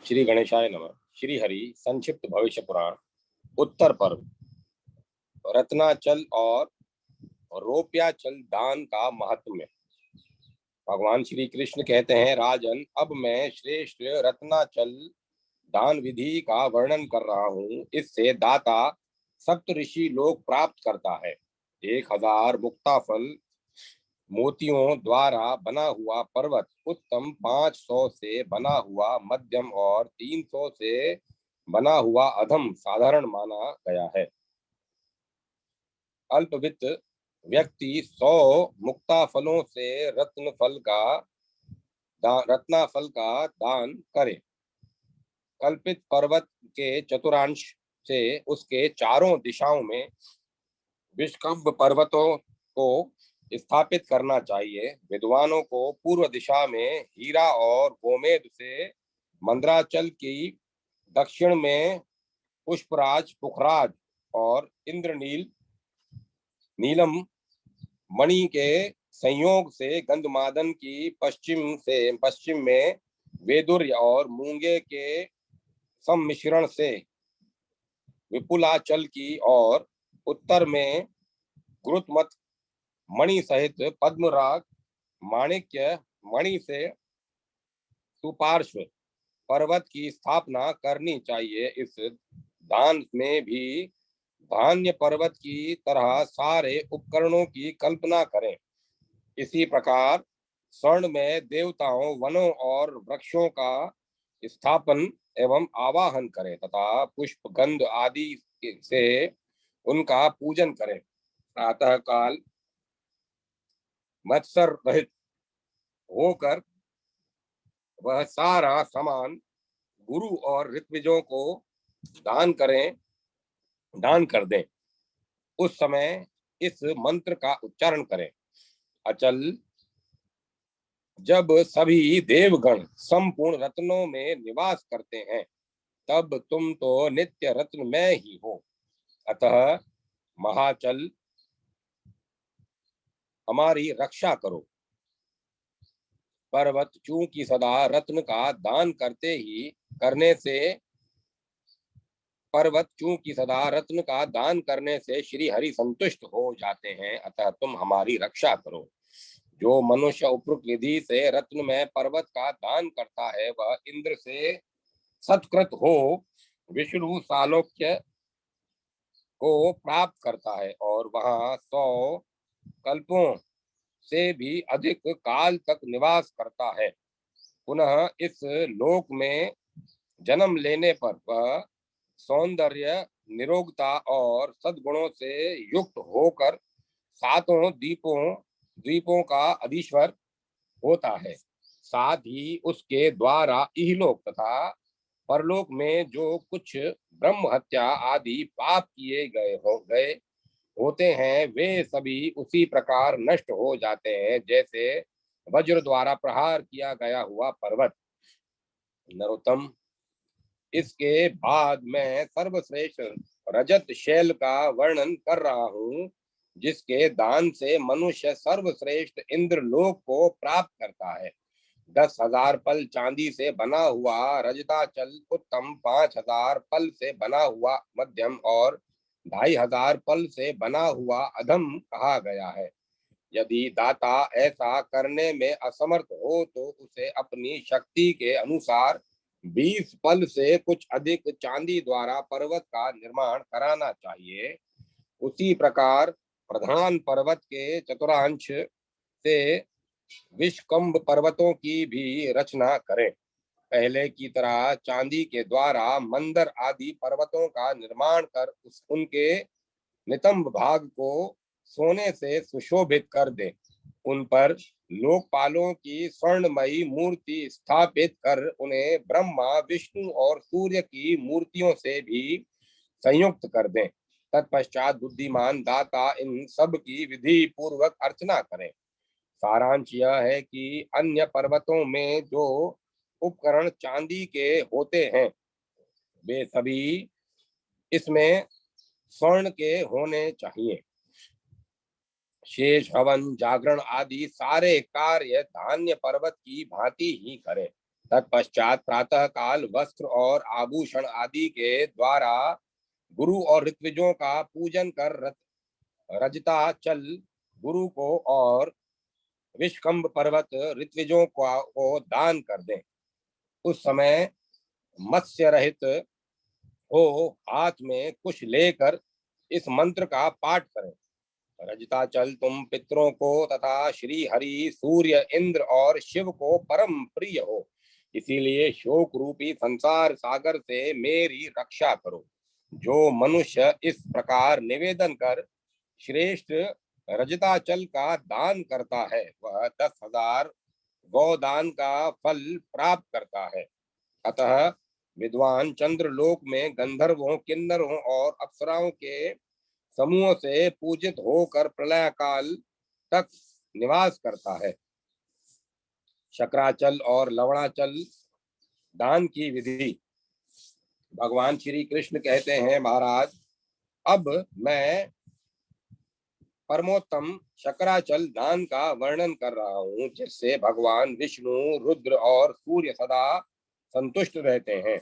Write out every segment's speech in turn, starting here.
श्री गणेशाय नमः। श्री हरि संक्षिप्त भविष्य पुराण उत्तर पर्व रत्नाचल और रोप्याचल दान का महात्म्य। भगवान श्री कृष्ण कहते हैं, राजन, अब मैं श्रेष्ठ रत्नाचल दान विधि का वर्णन कर रहा हूँ। इससे दाता सप्त ऋषि लोक प्राप्त करता है। 1000 मुक्ताफल मोतियों द्वारा बना हुआ पर्वत उत्तम, 500 से बना हुआ मध्यम और 300 से बना हुआ अधम साधारण माना गया है। अल्पवित्त व्यक्ति 100 मुक्ताफलों से रत्नाफल का दान करे। कल्पित पर्वत के चतुर्थांश से उसके चारों दिशाओं में विष्कंभ पर्वतों को स्थापित करना चाहिए। विद्वानों को पूर्व दिशा में हीरा और गोमेद से, मंद्राचल की दक्षिण में पुष्पराज, पुखराज और इंद्रनील नीलम मणि के संयोग से, गंधमादन की पश्चिम में वेदुर्य और मूंगे के सम्मिश्रण से विपुलाचल की और उत्तर में गुरुत्मत मणि सहित पद्मराग माणिक्य मणि से सुपार्श्व पर्वत की स्थापना करनी चाहिए। इस दान में भी धान्य पर्वत की तरह सारे उपकरणों की कल्पना करें। इसी प्रकार स्वर्ण में देवताओं, वनों और वृक्षों का स्थापन एवं आवाहन करें तथा पुष्प, गंध आदि से उनका पूजन करें। प्रातः काल मत्सर रहित होकर वह सारा सामान गुरु और ऋत्विजों को दान कर दें। उस समय इस मंत्र का उच्चारण करें। अचल, जब सभी देवगण संपूर्ण रत्नों में निवास करते हैं, तब तुम तो नित्य रत्न में ही हो। अतः महाचल, हमारी रक्षा करो। पर्वत चूंकि सदा रत्न का दान करने से श्री हरि संतुष्ट हो जाते हैं। अतः तुम हमारी रक्षा करो। जो मनुष्य उपरोक्त विधि से रत्न में पर्वत का दान करता है, वह इंद्र से सत्कृत हो विष्णु सालोक्य को प्राप्त करता है और वहां 100 कल्पों से भी अधिक काल तक निवास करता है। पुनः इस लोक में जन्म लेने पर वह सौंदर्य, निरोगता और सद्गुणों से युक्त होकर 7 द्वीपों का अधीश्वर होता है। साथ ही उसके द्वारा इहलोक तथा परलोक में जो कुछ ब्रह्म हत्या आदि पाप किए गए होते हैं, वे सभी उसी प्रकार नष्ट हो जाते हैं जैसे वज्र द्वारा प्रहार किया गया हुआ पर्वत। नरोत्तम, इसके बाद मैं सर्वश्रेष्ठ रजत शैल का वर्णन कर रहा हूँ, जिसके दान से मनुष्य सर्वश्रेष्ठ इंद्र लोक को प्राप्त करता है। 10,000 पल चांदी से बना हुआ रजताचल उत्तम, 5,000 पल से बना हुआ मध्यम और 2,500 पल से बना हुआ अधम कहा गया है। यदि दाता ऐसा करने में असमर्थ हो तो उसे अपनी शक्ति के अनुसार 20 पल से कुछ अधिक चांदी द्वारा पर्वत का निर्माण कराना चाहिए। उसी प्रकार प्रधान पर्वत के चतुर्थांश से विष्कंभ पर्वतों की भी रचना करें। पहले की तरह चांदी के द्वारा मंदर आदि पर्वतों का निर्माण कर उनके नितंब भाग को सोने से सुशोभित कर दे। उन पर लोकपालों की स्वर्णमयी मूर्ति स्थापित कर उन्हें ब्रह्मा, विष्णु और सूर्य की मूर्तियों से भी संयुक्त कर दें। तत्पश्चात बुद्धिमान दाता इन सब की विधि पूर्वक अर्चना करें। सारांश यह है कि अन्य पर्वतों में जो उपकरण चांदी के होते हैं, वे सभी इसमें स्वर्ण के होने चाहिए। शेष, हवन, जागरण आदि सारे कार्य धान्य पर्वत की भांति ही करें। तत्पश्चात प्रातः काल वस्त्र और आभूषण आदि के द्वारा गुरु और ऋत्विजों का पूजन कर रजताचल गुरु को और विष्कंभ पर्वत ऋत्विजों को दान कर दें। उस समय मत्स्य रहित हो हाथ में कुछ लेकर इस मंत्र का पाठ करें। रजताचल तुम पितरों को तथा श्री हरि, सूर्य, इंद्र और शिव को परम प्रिय हो, इसीलिए शोक रूपी संसार सागर से मेरी रक्षा करो। जो मनुष्य इस प्रकार निवेदन कर श्रेष्ठ रजताचल का दान करता है वह 10,000 गौदान का फल प्राप्त करता है। अतः विद्वान चंद्रलोक में गंधर्वों, किन्नरों और अप्सराओं के समूह से पूजित होकर प्रलय काल तक निवास करता है। शक्राचल और लवणाचल दान की विधि। भगवान श्री कृष्ण कहते हैं, महाराज अब मैं परमोत्तम शक्राचल दान का वर्णन कर रहा हूँ, जिससे भगवान विष्णु, रुद्र और सूर्य सदा संतुष्ट रहते हैं।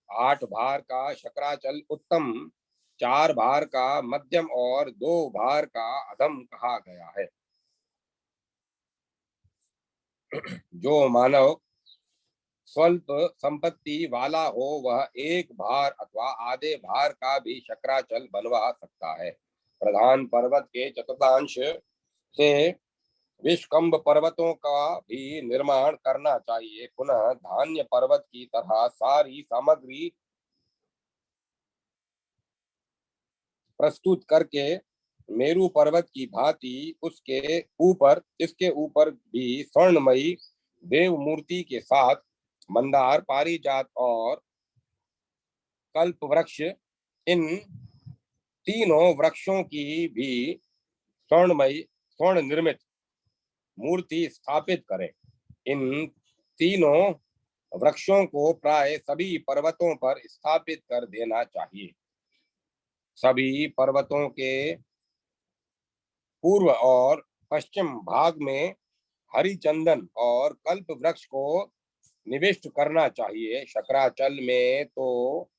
8 भार का शक्राचल उत्तम, 4 भार का मध्यम और 2 भार का अधम कहा गया है। जो मानव स्वल्प संपत्ति वाला हो वह 1 भार अथवा आधे भार का भी शक्राचल बनवा सकता है। प्रधान पर्वत के चतुर्थांश से विष्कंभ पर्वतों का भी निर्माण करना चाहिए। पुनः धान्य पर्वत की तरह सारी सामग्री प्रस्तुत करके मेरु पर्वत की भांति इसके ऊपर भी स्वर्णमयी देव मूर्ति के साथ मंदार, पारिजात और कल्प वृक्ष, इन तीनों वृक्षों की भी स्वर्ण निर्मित मूर्ति स्थापित करें। इन तीनों वृक्षों को प्राय सभी पर्वतों पर स्थापित कर देना चाहिए। सभी पर्वतों के पूर्व और पश्चिम भाग में हरिचंदन और कल्प वृक्ष को निविष्ट करना चाहिए। शक्राचल में तो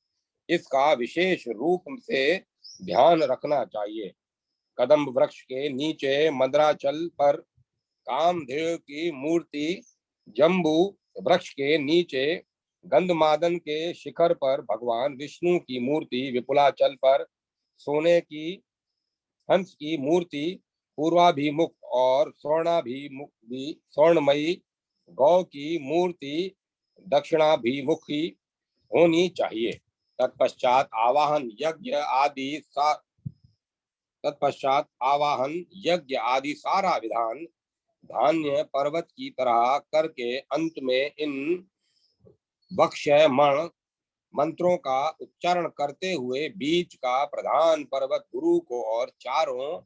इसका विशेष रूप से ध्यान रखना चाहिए। कदम्ब वृक्ष के नीचे मद्राचल पर कामधेनु की मूर्ति, जम्बू वृक्ष के नीचे गंधमादन के शिखर पर भगवान विष्णु की मूर्ति, विपुलाचल पर सोने की हंस की मूर्ति पूर्वाभिमुख और स्वर्णमयी गौ की मूर्ति दक्षिणाभिमुखी होनी चाहिए। तत्पश्चात आवाहन यज्ञ आदि सारा विधान धान्य पर्वत की तरह करके अंत में इन वक्ष्यमाण मंत्रों का उच्चारण करते हुए बीच का प्रधान पर्वत गुरु को और चारों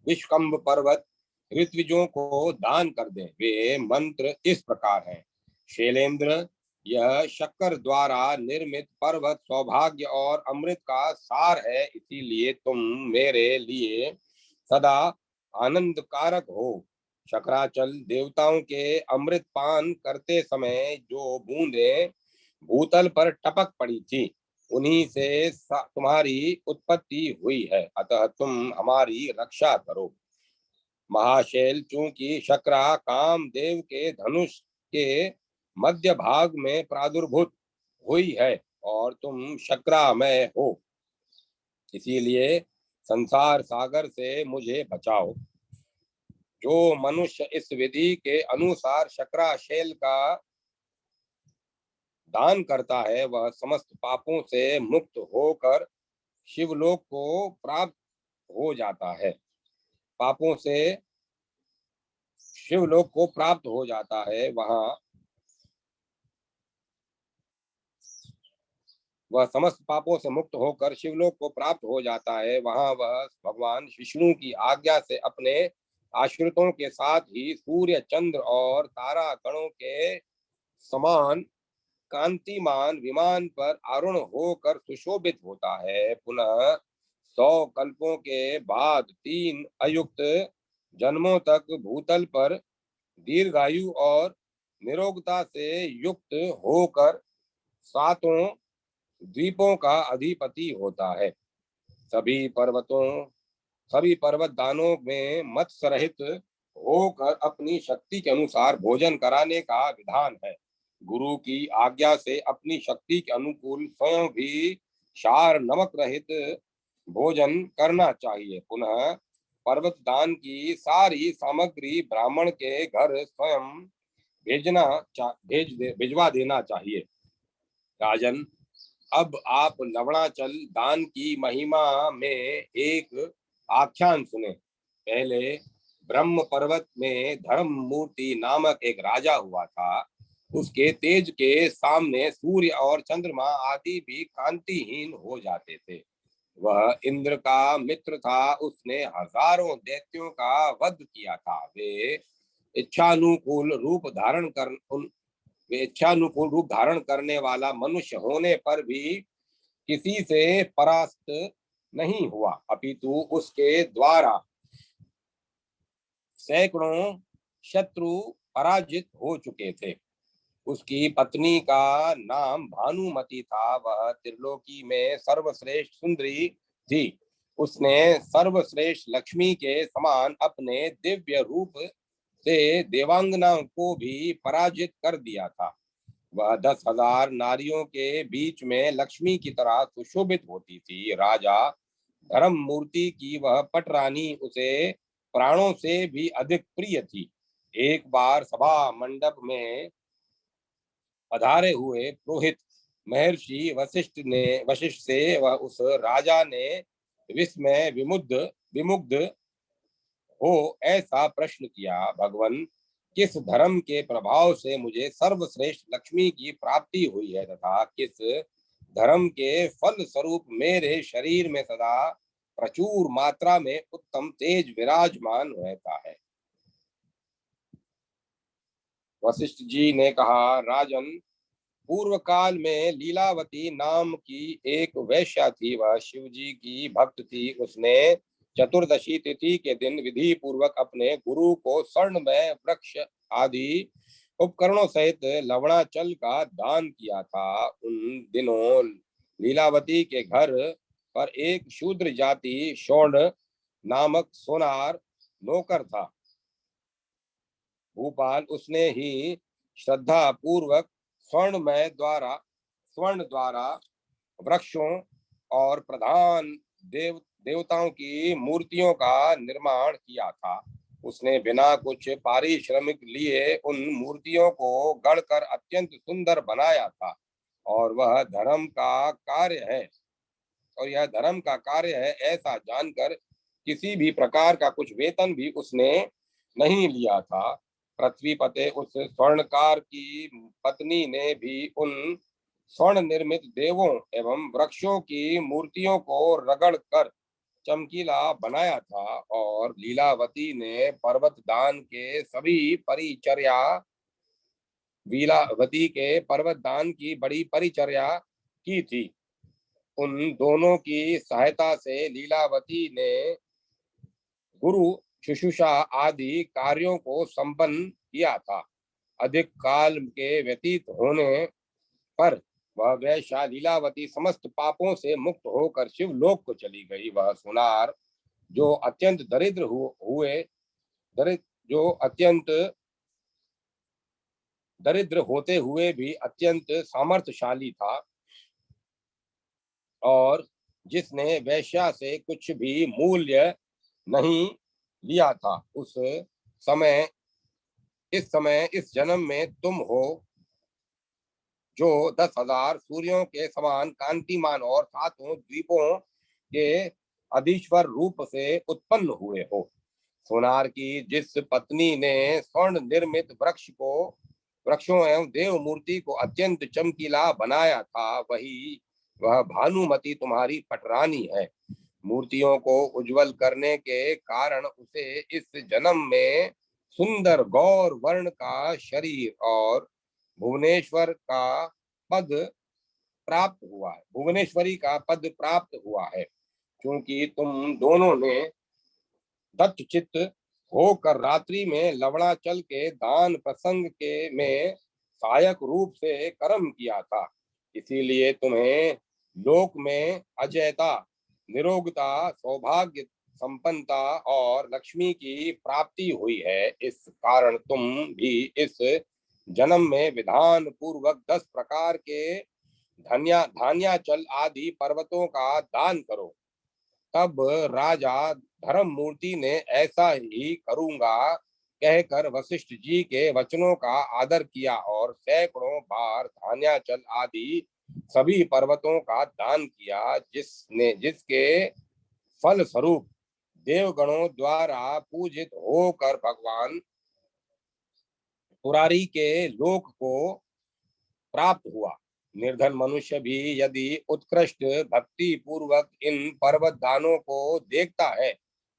विष्कंभ पर्वत ऋत्विजों को दान कर दें। वे मंत्र इस प्रकार हैं। शैलेंद्र, यह शक्कर द्वारा निर्मित पर्वत सौभाग्य और अमृत का सार है, इसीलिए तुम मेरे लिए सदा आनंद कारक हो। शक्राचल देवताओं के अमृत पान करते समय जो बूंदें भूतल पर टपक पड़ी थी, उन्हीं से तुम्हारी उत्पत्ति हुई है, अतः तुम हमारी रक्षा करो। महाशैल, चूंकि शक्रा कामदेव के धनुष के मध्य भाग में प्रादुर्भूत हुई है और तुम शक्रामय हो, इसीलिए संसार सागर से मुझे बचाओ। जो मनुष्य इस विधि के अनुसार शक्राशैल का दान करता है वह समस्त पापों से मुक्त होकर शिवलोक को प्राप्त हो जाता है। पापों से शिवलोक को प्राप्त हो जाता है। वह समस्त पापों से मुक्त होकर शिवलोक को प्राप्त हो जाता है। वहां वह भगवान विष्णु की आज्ञा से अपने आश्रितों के साथ ही सूर्य, चंद्र और तारा गणों के समान कांतिमान विमान पर आरूढ़ होकर सुशोभित होता है। पुनः 100 कल्पों के बाद 3 अयुक्त जन्मों तक भूतल पर दीर्घायु और निरोगता से युक्त होकर सातों द्वीपों का अधिपति होता है। सभी पर्वत दानों में मत्स्य रहित होकर अपनी शक्ति के अनुसार भोजन कराने का विधान है। गुरु की आज्ञा से अपनी शक्ति के अनुकूल स्वयं भी क्षार नमक रहित भोजन करना चाहिए। पुनः पर्वत दान की सारी सामग्री ब्राह्मण के घर स्वयं भिजवा देना चाहिए। राजन, अब आप लवणाचल दान की महिमा में एक आख्यान सुने। पहले ब्रह्म पर्वत में धर्म मूर्ति नामक एक राजा हुआ था। उसके तेज के सामने सूर्य और चंद्रमा आदि भी कांतिहीन हो जाते थे। वह इंद्र का मित्र था। उसने हजारों दैत्यों का वध किया था। इच्छानुकूल रूप धारण कर वे इच्छानुकूल रूप धारण करने वाला मनुष्य होने पर भी किसी से परास्त नहीं हुआ, अपितु उसके द्वारा सैकड़ों शत्रु पराजित हो चुके थे। उसकी पत्नी का नाम भानुमति था। वह त्रिलोकी में सर्वश्रेष्ठ सुंदरी थी। उसने सर्वश्रेष्ठ लक्ष्मी के समान अपने दिव्य रूप से देवांगना को भी पराजित कर दिया था। वह 10,000 नारियों के बीच में लक्ष्मी की तरह सुशोभित होती थी। राजा धर्म मूर्ति की वह पटरानी उसे प्राणों से भी अधिक प्रिय थी। एक बार सभा मंडप में पधारे हुए पुरोहित महर्षि वशिष्ठ से वह उस राजा ने विस्मय विमुग्ध हो ऐसा प्रश्न किया, भगवान, किस धर्म के प्रभाव से मुझे सर्वश्रेष्ठ लक्ष्मी की प्राप्ति हुई है तथा किस धर्म के फल स्वरूप मेरे शरीर में सदा प्रचुर मात्रा में उत्तम तेज विराजमान रहता है। वशिष्ठ जी ने कहा, राजन, पूर्व काल में लीलावती नाम की एक वैश्या थी। वह शिव जी की भक्त थी। उसने चतुर्दशी तिथि के दिन विधि पूर्वक अपने गुरु को स्वर्णमय वृक्ष आदि उपकरणों सहित लवणाचल का दान किया था। उन दिनों लीलावती के घर पर एक शूद्र जाति शोण नामक सोनार नौकर था। भूपाल, उसने ही श्रद्धा पूर्वक स्वर्ण द्वारा वृक्षों और प्रधान देवताओं की मूर्तियों का निर्माण किया था। उसने बिना कुछ पारिश्रमिक लिए उन मूर्तियों को गढ़कर अत्यंत सुंदर बनाया था। और यह धर्म का कार्य है ऐसा जानकर किसी भी प्रकार का कुछ वेतन भी उसने नहीं लिया था। पृथ्वी पते उस स्वर्णकार की पत्नी ने भी उन स्वर्ण निर्मित देवों एवं वृक्षों की मूर्तियों को रगड़ कर चमकीला बनाया था। और लीलावती के पर्वत दान की बड़ी परिचर्या की थी। उन दोनों की सहायता से लीलावती ने गुरु शुश्रूषा आदि कार्यों को संपन्न किया था। अधिक काल के व्यतीत होने पर वह वैश्या लीलावती समस्त पापों से मुक्त होकर शिवलोक को चली गई। वह सुनार जो अत्यंत दरिद्र होते हुए भी अत्यंत सामर्थ्यशाली था और जिसने वैश्या से कुछ भी मूल्य नहीं लिया था, समय इस जन्म में तुम हो जो 10,000 सूर्यों के समान कांतिमान और सातों द्वीपों के अधीश्वर रूप से उत्पन्न हुए हो। सोनार की जिस पत्नी ने स्वर्ण निर्मित वृक्षों एवं देव मूर्ति को अत्यंत चमकीला बनाया था, वह भानुमति तुम्हारी पटरानी है। मूर्तियों को उज्जवल करने के कारण उसे इस जन्म में सुंदर गौर वर्ण का शरीर और भुवनेश्वर का पद भुवनेश्वरी का पद प्राप्त हुआ है। क्योंकि तुम दोनों ने दत्तचित्त होकर रात्रि में लवणाचल के दान प्रसंग के में सहायक रूप से कर्म किया था। इसीलिए तुम्हें लोक में अजयता, निरोगता, सौभाग्य, संपन्नता और लक्ष्मी की प्राप्ति हुई है। इस कारण तुम भी इस जन्म में विधान पूर्वक 10 प्रकार के धान्याचल आदि पर्वतों का दान करो। तब राजा धर्म मूर्ति ने ऐसा ही करूंगा कहकर वशिष्ठ जी के वचनों का आदर किया और सैकड़ों बार धान्याचल आदि सभी पर्वतों का दान किया, जिसके फल स्वरूप देवगणों द्वारा पूजित होकर भगवान पुरारी के लोक को प्राप्त हुआ। निर्धन मनुष्य भी यदि उत्कृष्ट भक्ति पूर्वक इन पर्वत दानों को देखता है,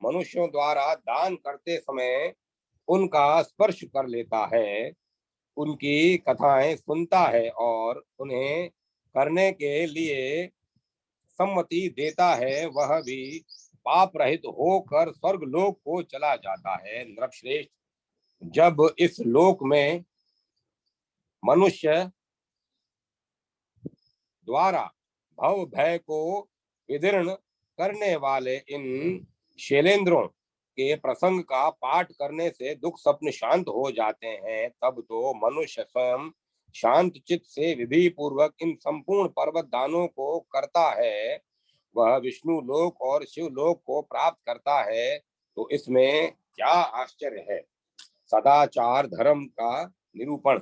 मनुष्यों द्वारा दान करते समय उनका स्पर्श कर लेता है, उनकी कथाएं सुनता है और उन्हें करने के लिए सम्मति देता है, वह भी पाप रहित होकर स्वर्ग लोक को चला जाता है। नृपश्रेष्ठ, जब इस लोक में मनुष्य द्वारा भव भय को विदीर्ण करने वाले इन शैलेंद्रों के प्रसंग का पाठ करने से दुख स्वप्न शांत हो जाते हैं, तब तो मनुष्य स्वयं शांत चित्त से विधि पूर्वक इन संपूर्ण पर्वत दानों को करता है, वह विष्णु लोक और शिव लोक को प्राप्त करता है। तो इसमें क्या आश्चर्य है। सदाचार धर्म का निरूपण।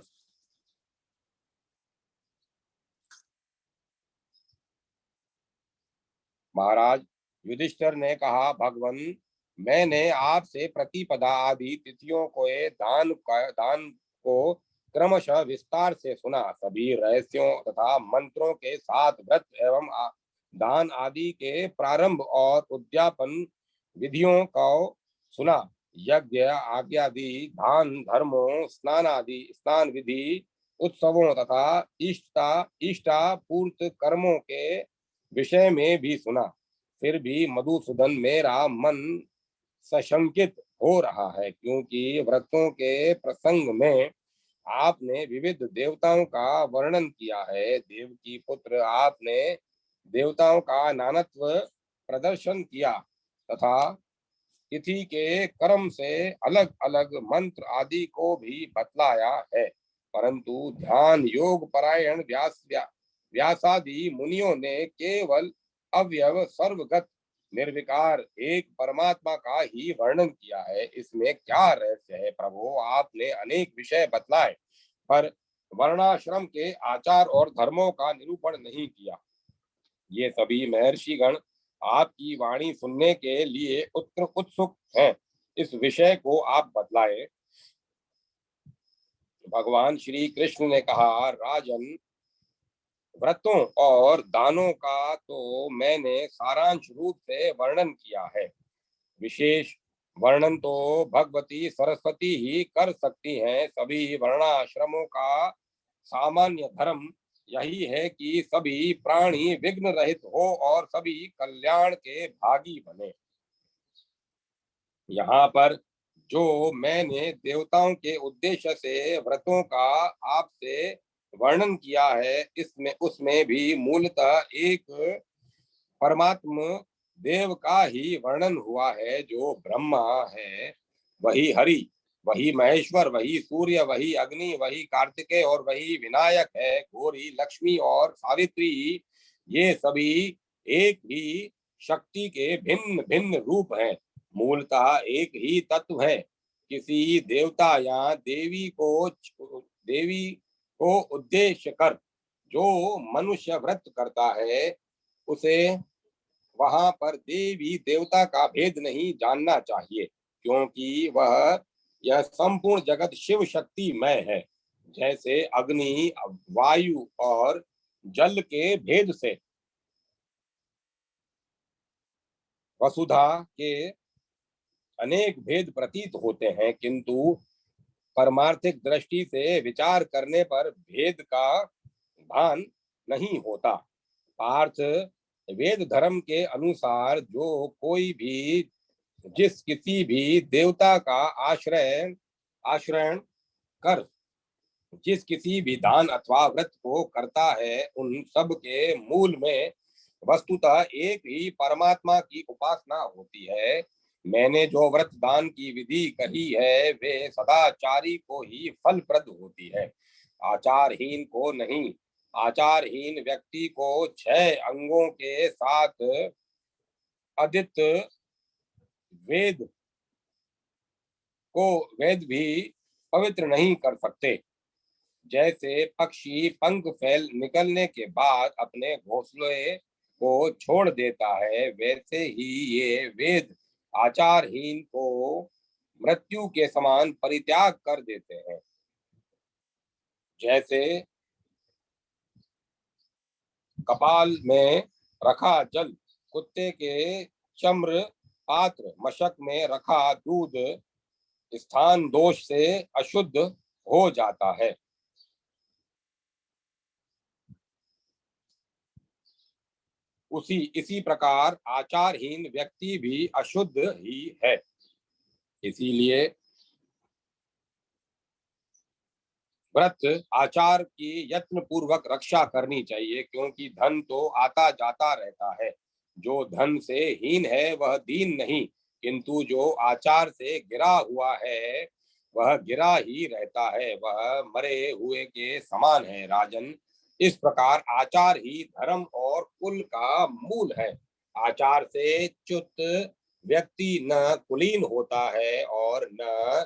महाराज युधिष्ठिर ने कहा, भगवन, मैंने आपसे प्रतिपदा आदि तिथियों को दान को क्रमशः विस्तार से सुना। सभी रहस्यों तथा मंत्रों के साथ व्रत एवं दान आदि के प्रारंभ और उद्यापन विधियों को सुना। यज्ञ आज्ञादि, दान धर्मों, स्नान विधि, उत्सवों तथा इष्टा पूर्त कर्मों के विषय में भी सुना। फिर भी मधुसूदन, मेरा मन सशंकित हो रहा है, क्योंकि व्रतों के प्रसंग में आपने विविध देवताओं का वर्णन किया है। देव की पुत्र, आपने देवताओं का नानत्व प्रदर्शन किया तथा तिथि के कर्म से अलग अलग मंत्र आदि को भी बतलाया है, परंतु ध्यान योग परायण व्यासादि मुनियों ने केवल अव्यव सर्वगत निर्विकार एक परमात्मा का ही वर्णन किया है। इसमें क्या रहस्य है प्रभु। आपने अनेक विषय बतलाए, पर वर्णाश्रम के आचार और धर्मों का निरूपण नहीं किया। ये सभी महर्षिगण आपकी वाणी सुनने के लिए उत्सुक हैं। इस विषय को आप बतलाएं। भगवान श्री कृष्ण ने कहा, राजन, व्रतों और दानों का तो मैंने सारांश रूप से वर्णन किया है। विशेष वर्णन तो भगवती सरस्वती ही कर सकती हैं। सभी वर्णाश्रमों का सामान्य धर्म यही है कि सभी प्राणी विघ्न रहित हो और सभी कल्याण के भागी बने। यहाँ पर जो मैंने देवताओं के उद्देश्य से व्रतों का आपसे वर्णन किया है, इसमें उसमें भी मूलतः एक परमात्म देव का ही वर्णन हुआ है। जो ब्रह्मा है वही हरि, वही महेश्वर, वही सूर्य, वही अग्नि, वही कार्तिकेय और वही विनायक है। गौरी, लक्ष्मी और सावित्री, ये सभी एक ही शक्ति के भिन्न भिन्न रूप हैं, मूलतः एक ही तत्व है। किसी देवता या देवी को उद्देश्य कर जो मनुष्य व्रत करता है, उसे वहां पर देवी देवता का भेद नहीं जानना चाहिए, क्योंकि वह यह संपूर्ण जगत शिव शक्तिमय है। जैसे अग्नि, वायु और जल के भेद से वसुधा के अनेक भेद प्रतीत होते हैं, किंतु परमार्थिक दृष्टि से विचार करने पर भेद का भान नहीं होता। पार्थ, वेद धर्म के अनुसार जो कोई भी जिस किसी भी देवता का आश्रय कर जिस किसी भी दान अथवा व्रत को करता है, उन सब के मूल में वस्तुतः एक ही परमात्मा की उपासना होती है। मैंने जो व्रत दान की विधि कही है वे सदाचारी को ही फलप्रद होती है, आचारहीन को नहीं। आचारहीन व्यक्ति को 6 अंगों के साथ अदित वेद वेद भी पवित्र नहीं कर सकते। जैसे पक्षी पंख फैल निकलने के बाद अपने घोंसले को छोड़ देता है, वैसे ही ये वेद आचारहीन को मृत्यु के समान परित्याग कर देते हैं। जैसे कपाल में रखा जल कुत्ते के चम्र पात्र मशक में रखा दूध स्थान दोष से अशुद्ध हो जाता है। इसी प्रकार आचारहीन व्यक्ति भी अशुद्ध ही है। इसीलिए व्रत आचार की यत्न पूर्वक रक्षा करनी चाहिए, क्योंकि धन तो आता जाता रहता है। जो धन से हीन है वह दीन नहीं, किंतु जो आचार से गिरा हुआ है वह गिरा ही रहता है, वह मरे हुए के समान है। राजन, इस प्रकार आचार ही धर्म और कुल का मूल है। आचार से च्युत व्यक्ति न कुलीन होता है और न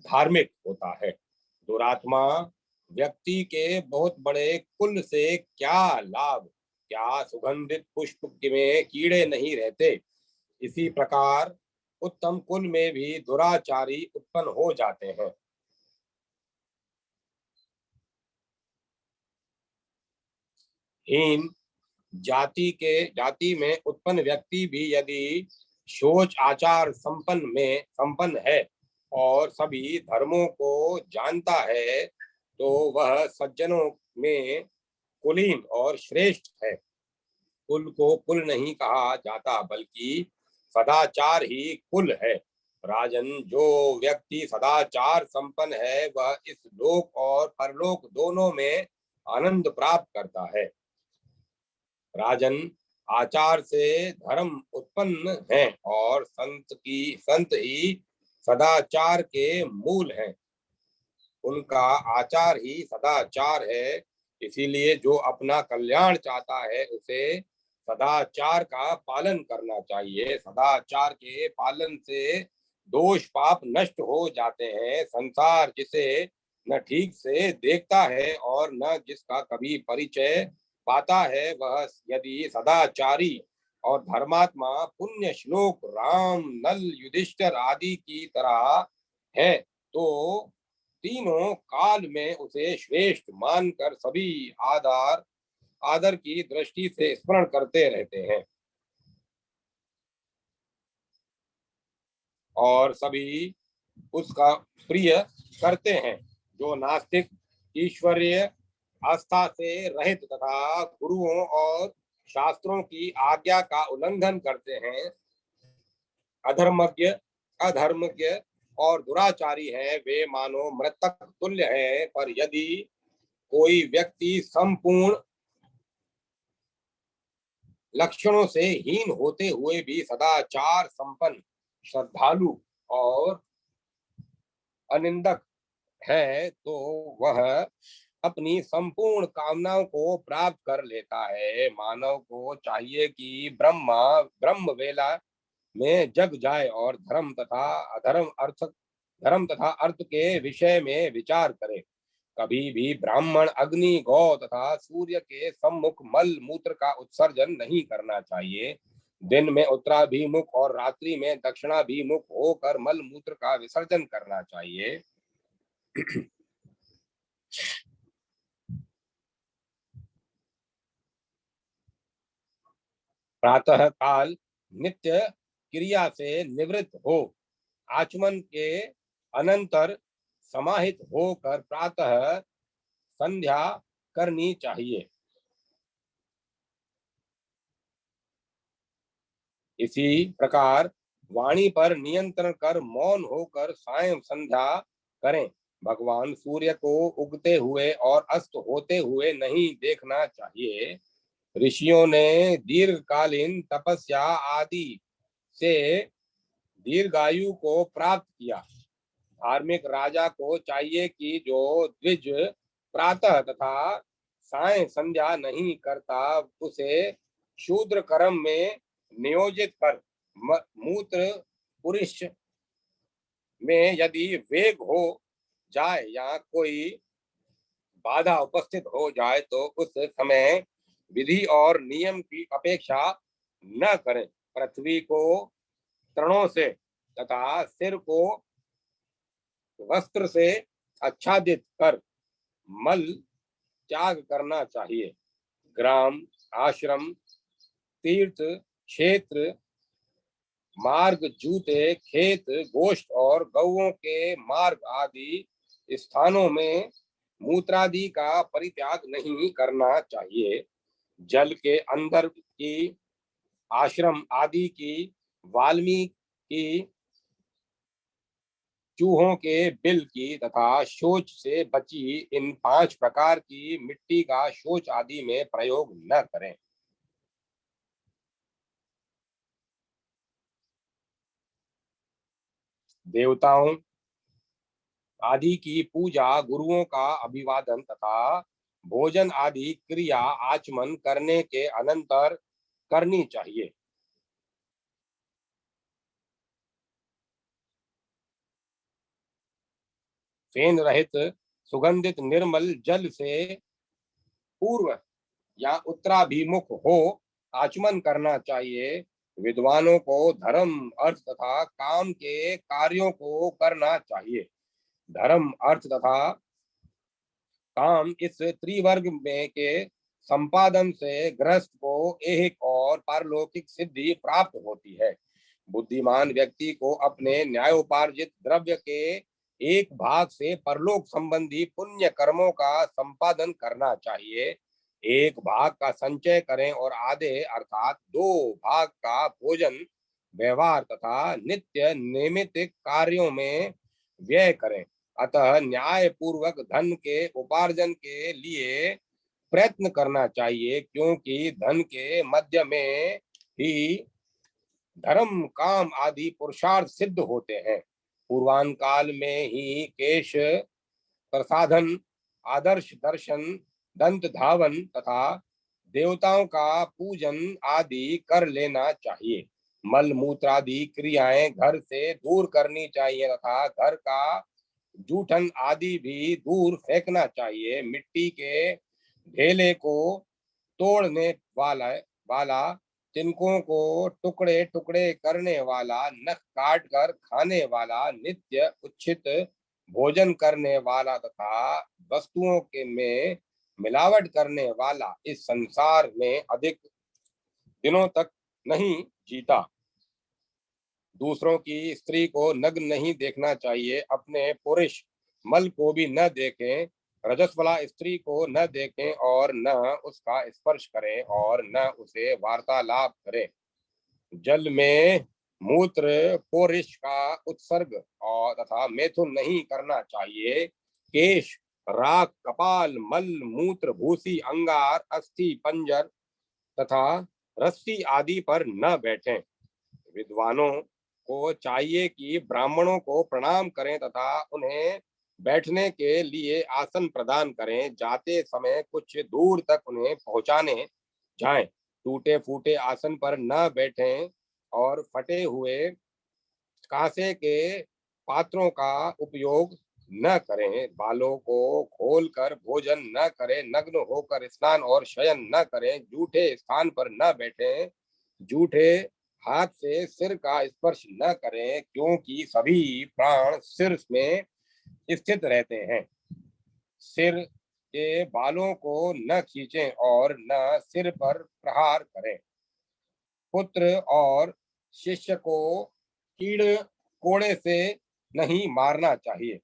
धार्मिक होता है। दुरात्मा व्यक्ति के बहुत बड़े कुल से क्या लाभ, क्या सुगंधित पुष्प में कीड़े नहीं रहते। इसी प्रकार उत्तम कुल में भी दुराचारी उत्पन्न हो जाते हैं। हीन जाति में उत्पन्न व्यक्ति भी यदि सोच आचार संपन्न है और सभी धर्मों को जानता है, तो वह सज्जनों में कुलीन और श्रेष्ठ है। कुल को कुल नहीं कहा जाता, बल्कि सदाचार ही कुल है। राजन, जो व्यक्ति सदाचार संपन्न है वह इस लोक और परलोक दोनों में आनंद प्राप्त करता है। राजन, आचार से धर्म उत्पन्न है और संत ही सदाचार के मूल हैं। उनका आचार ही सदाचार है। इसीलिए जो अपना कल्याण चाहता है उसे सदाचार का पालन करना चाहिए। सदाचार के पालन से दोष पाप नष्ट हो जाते हैं। संसार जिसे न ठीक से देखता है और न जिसका कभी परिचय पाता है, वह यदि सदाचारी और धर्मात्मा पुण्य श्लोक राम, नल, युधिष्ठिर आदि की तरह है, तो तीनों काल में उसे श्रेष्ठ मानकर सभी आदर की दृष्टि से स्मरण करते रहते हैं और सभी उसका प्रिय करते हैं। जो नास्तिक, ईश्वरीय आस्था से रहित तथा गुरुओं और शास्त्रों की आज्ञा का उल्लंघन करते हैं, अधर्मज्ञ, अधर्मज्ञ और दुराचारी हैं, वे मानो मृतक तुल्य हैं। पर यदि कोई व्यक्ति संपूर्ण लक्षणों से हीन होते हुए भी सदाचार संपन्न, श्रद्धालु और अनिंदक है, तो वह अपनी संपूर्ण कामनाओं को प्राप्त कर लेता है। मानव को चाहिए कि ब्रह्म वेला में जग जाए और धर्म तथा अर्थ के विषय में विचार करे। कभी भी ब्राह्मण अग्नि, गौ तथा सूर्य के सम्मुख मल मूत्र का उत्सर्जन नहीं करना चाहिए। दिन में उत्तराभिमुख और रात्रि में दक्षिणाभिमुख होकर मल मूत्र का विसर्जन करना चाहिए। प्रातः काल नित्य क्रिया से निवृत्त हो आचमन के अनंतर समाहित होकर प्रातः संध्या करनी चाहिए। इसी प्रकार वाणी पर नियंत्रण कर मौन होकर सायं संध्या करें। भगवान सूर्य को उगते हुए और अस्त होते हुए नहीं देखना चाहिए। ऋषियों ने दीर्घकालीन तपस्या आदि से दीर्घायु को प्राप्त किया। धार्मिक राजा को चाहिए कि जो द्विज प्रातः तथा सायं संध्या नहीं करता उसे शूद्र कर्म में नियोजित कर मूत्र पुरुष में यदि वेग हो जाए या कोई बाधा उपस्थित हो जाए तो उस समय विधि और नियम की अपेक्षा न करें। पृथ्वी को तृणों से तथा सिर को वस्त्र से आच्छादित कर मल त्याग करना चाहिए। ग्राम, आश्रम, तीर्थ क्षेत्र, मार्ग, जूते, खेत, गोष्ठ और गौओं के मार्ग आदि स्थानों में मूत्रादि का परित्याग नहीं करना चाहिए। जल के अंदर की, आश्रम आदि की, वाल्मीकि, चूहों के बिल की तथा शौच से बची इन 5 प्रकार की मिट्टी का शौच आदि में प्रयोग न करें। देवताओं आदि की पूजा, गुरुओं का अभिवादन तथा भोजन आदि क्रिया आचमन करने के अनंतर करनी चाहिए। फेन रहित सुगंधित निर्मल जल से पूर्व या उत्तराभिमुख हो आचमन करना चाहिए। विद्वानों को धर्म, अर्थ तथा काम के कार्यों को करना चाहिए। धर्म, अर्थ तथा काम इस त्रिवर्ग में के संपादन से गृहस्थ को ऐहिक और पारलौकिक सिद्धि प्राप्त होती है। बुद्धिमान व्यक्ति को अपने न्यायोपार्जित द्रव्य के एक भाग से परलोक संबंधी पुण्य कर्मों का संपादन करना चाहिए। एक भाग का संचय करें और आधे अर्थात 2 भाग का भोजन, व्यवहार तथा नित्य नियमित कार्यों में व्यय करें। अतः न्याय पूर्वक धन के उपार्जन के लिए प्रयत्न करना चाहिए, क्योंकि धन के मध्य में ही धर्म, काम आदि पुरुषार्थ सिद्ध होते हैं। पूर्वान काल में ही केश प्रसाधन, आदर्श दर्शन, दंत धावन तथा देवताओं का पूजन आदि कर लेना चाहिए। मल मूत्रादि क्रियाएं घर से दूर करनी चाहिए तथा घर का जूठन आदि भी दूर फेंकना चाहिए। मिट्टी के ढेले को तोड़ने वाला तिनकों को टुकड़े टुकड़े करने वाला, नख काट कर खाने वाला, नित्य उच्छित भोजन करने वाला तथा वस्तुओं के में मिलावट करने वाला इस संसार में अधिक दिनों तक नहीं जीता। दूसरों की स्त्री को नग्न नहीं देखना चाहिए। अपने पुरुष मल को भी न देखें। रजस्वला स्त्री को न देखें और न उसका स्पर्श करें और न उसे वार्तालाप करें। जल में मूत्र पुरुष का उत्सर्ग और तथा मैथुन नहीं करना चाहिए। केश, राख, कपाल, मल, मूत्र, भूसी, अंगार, अस्थि, पंजर तथा रस्सी आदि पर न बैठें। विद्वानों को चाहिए कि ब्राह्मणों को प्रणाम करें तथा उन्हें बैठने के लिए आसन प्रदान करें। जाते समय कुछ दूर तक उन्हें पहुंचाने जाएं। टूटे फूटे आसन पर न बैठें और फटे हुए कांसे के पात्रों का उपयोग न करें। बालों को खोलकर भोजन न करें। नग्न होकर स्नान और शयन न करें। जूठे स्थान पर न बैठें। जूठे हाथ से सिर का स्पर्श न करें, क्योंकि सभी प्राण सिर में स्थित रहते हैं। सिर के बालों को न खींचें और न सिर पर प्रहार करें। पुत्र और शिष्य को कीड़ कोड़े से नहीं मारना चाहिए।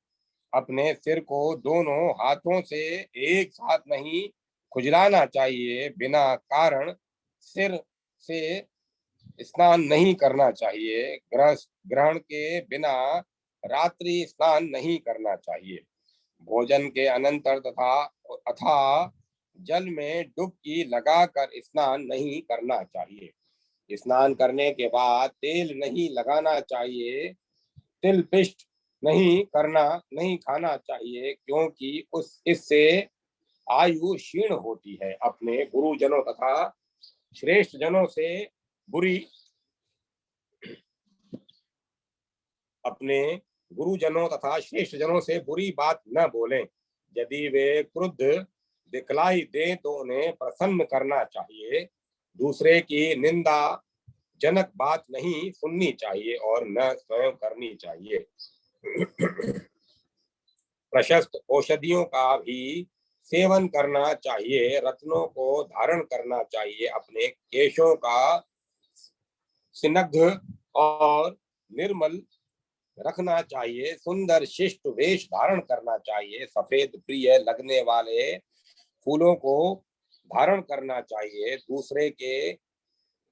अपने सिर को दोनों हाथों से एक साथ नहीं खुजलाना चाहिए। बिना कारण सिर से स्नान नहीं करना चाहिए। ग्रहण के बिना रात्रि स्नान नहीं करना चाहिए। भोजन के अनंतर तथा अथा जल में डुबकी लगाकर स्नान नहीं करना चाहिए। स्नान करने के बाद तेल नहीं लगाना चाहिए। तिल पिष्ट नहीं खाना चाहिए, क्योंकि उस इससे आयु क्षीण होती है। श्रेष्ठ जनों से बुरी अपने गुरुजनों तथा श्रेष्ठ जनों से बुरी बात न बोलें। यदि वे क्रुद्ध दिखलाई दें तो उन्हें प्रसन्न करना चाहिए। दूसरे की निंदा जनक बात नहीं सुननी चाहिए और न स्वयं करनी चाहिए। प्रशस्त औषधियों का भी सेवन करना चाहिए। रत्नों को धारण करना चाहिए। अपने केशों का स्निग्ध और निर्मल रखना चाहिए। सुंदर शिष्ट वेश धारण करना चाहिए। सफेद प्रिय लगने वाले फूलों को धारण करना चाहिए। दूसरे के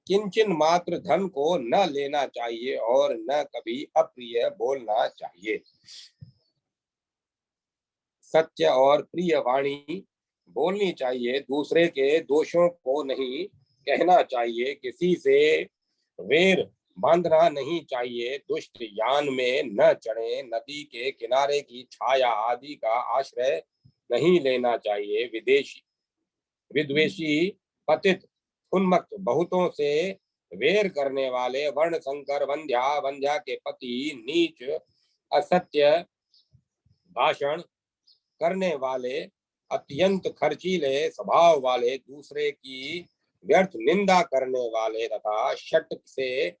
किंचन मात्र धन को न लेना चाहिए और न कभी अप्रिय बोलना चाहिए। सत्य और प्रिय वाणी बोलनी चाहिए। दूसरे के दोषों को नहीं कहना चाहिए। किसी से वैर बांधना नहीं चाहिए। दुष्ट यान में न चढ़े। नदी के किनारे की छाया आदि का आश्रय नहीं लेना चाहिए। विद्वेषी, पतित, उन्मत्त, बहुतों से वैर करने वाले, वर्ण संकर, वंध्या के पति, नीच, असत्य भाषण करने वाले, अत्यंत खर्चीले स्वभाव वाले, दूसरे की व्यर्थ निंदा करने वाले तथा शट से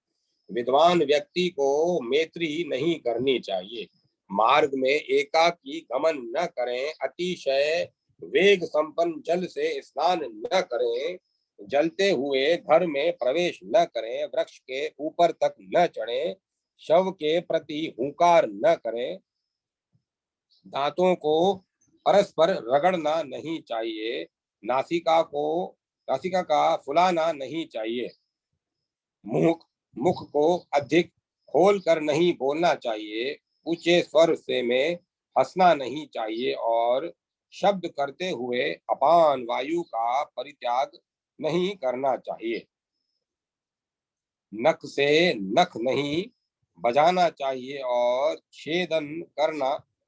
विद्वान व्यक्ति को मैत्री नहीं करनी चाहिए। मार्ग में एकाकी गमन न करें। अतिशय वेग संपन्न जल से स्नान न करें। जलते हुए घर में प्रवेश न करें। वृक्ष के ऊपर तक न चढ़ें। शव के प्रति हुंकार न करें। दांतों को परस्पर रगड़ना नहीं चाहिए। नासिका का फुलाना नहीं चाहिए। मुख को अधिक खोल कर नहीं बोलना चाहिए। ऊंचे स्वर से में हंसना नहीं चाहिए और शब्द करते हुए अपान वायु का परित्याग नहीं करना चाहिए। नख से नख नहीं बजाना चाहिए और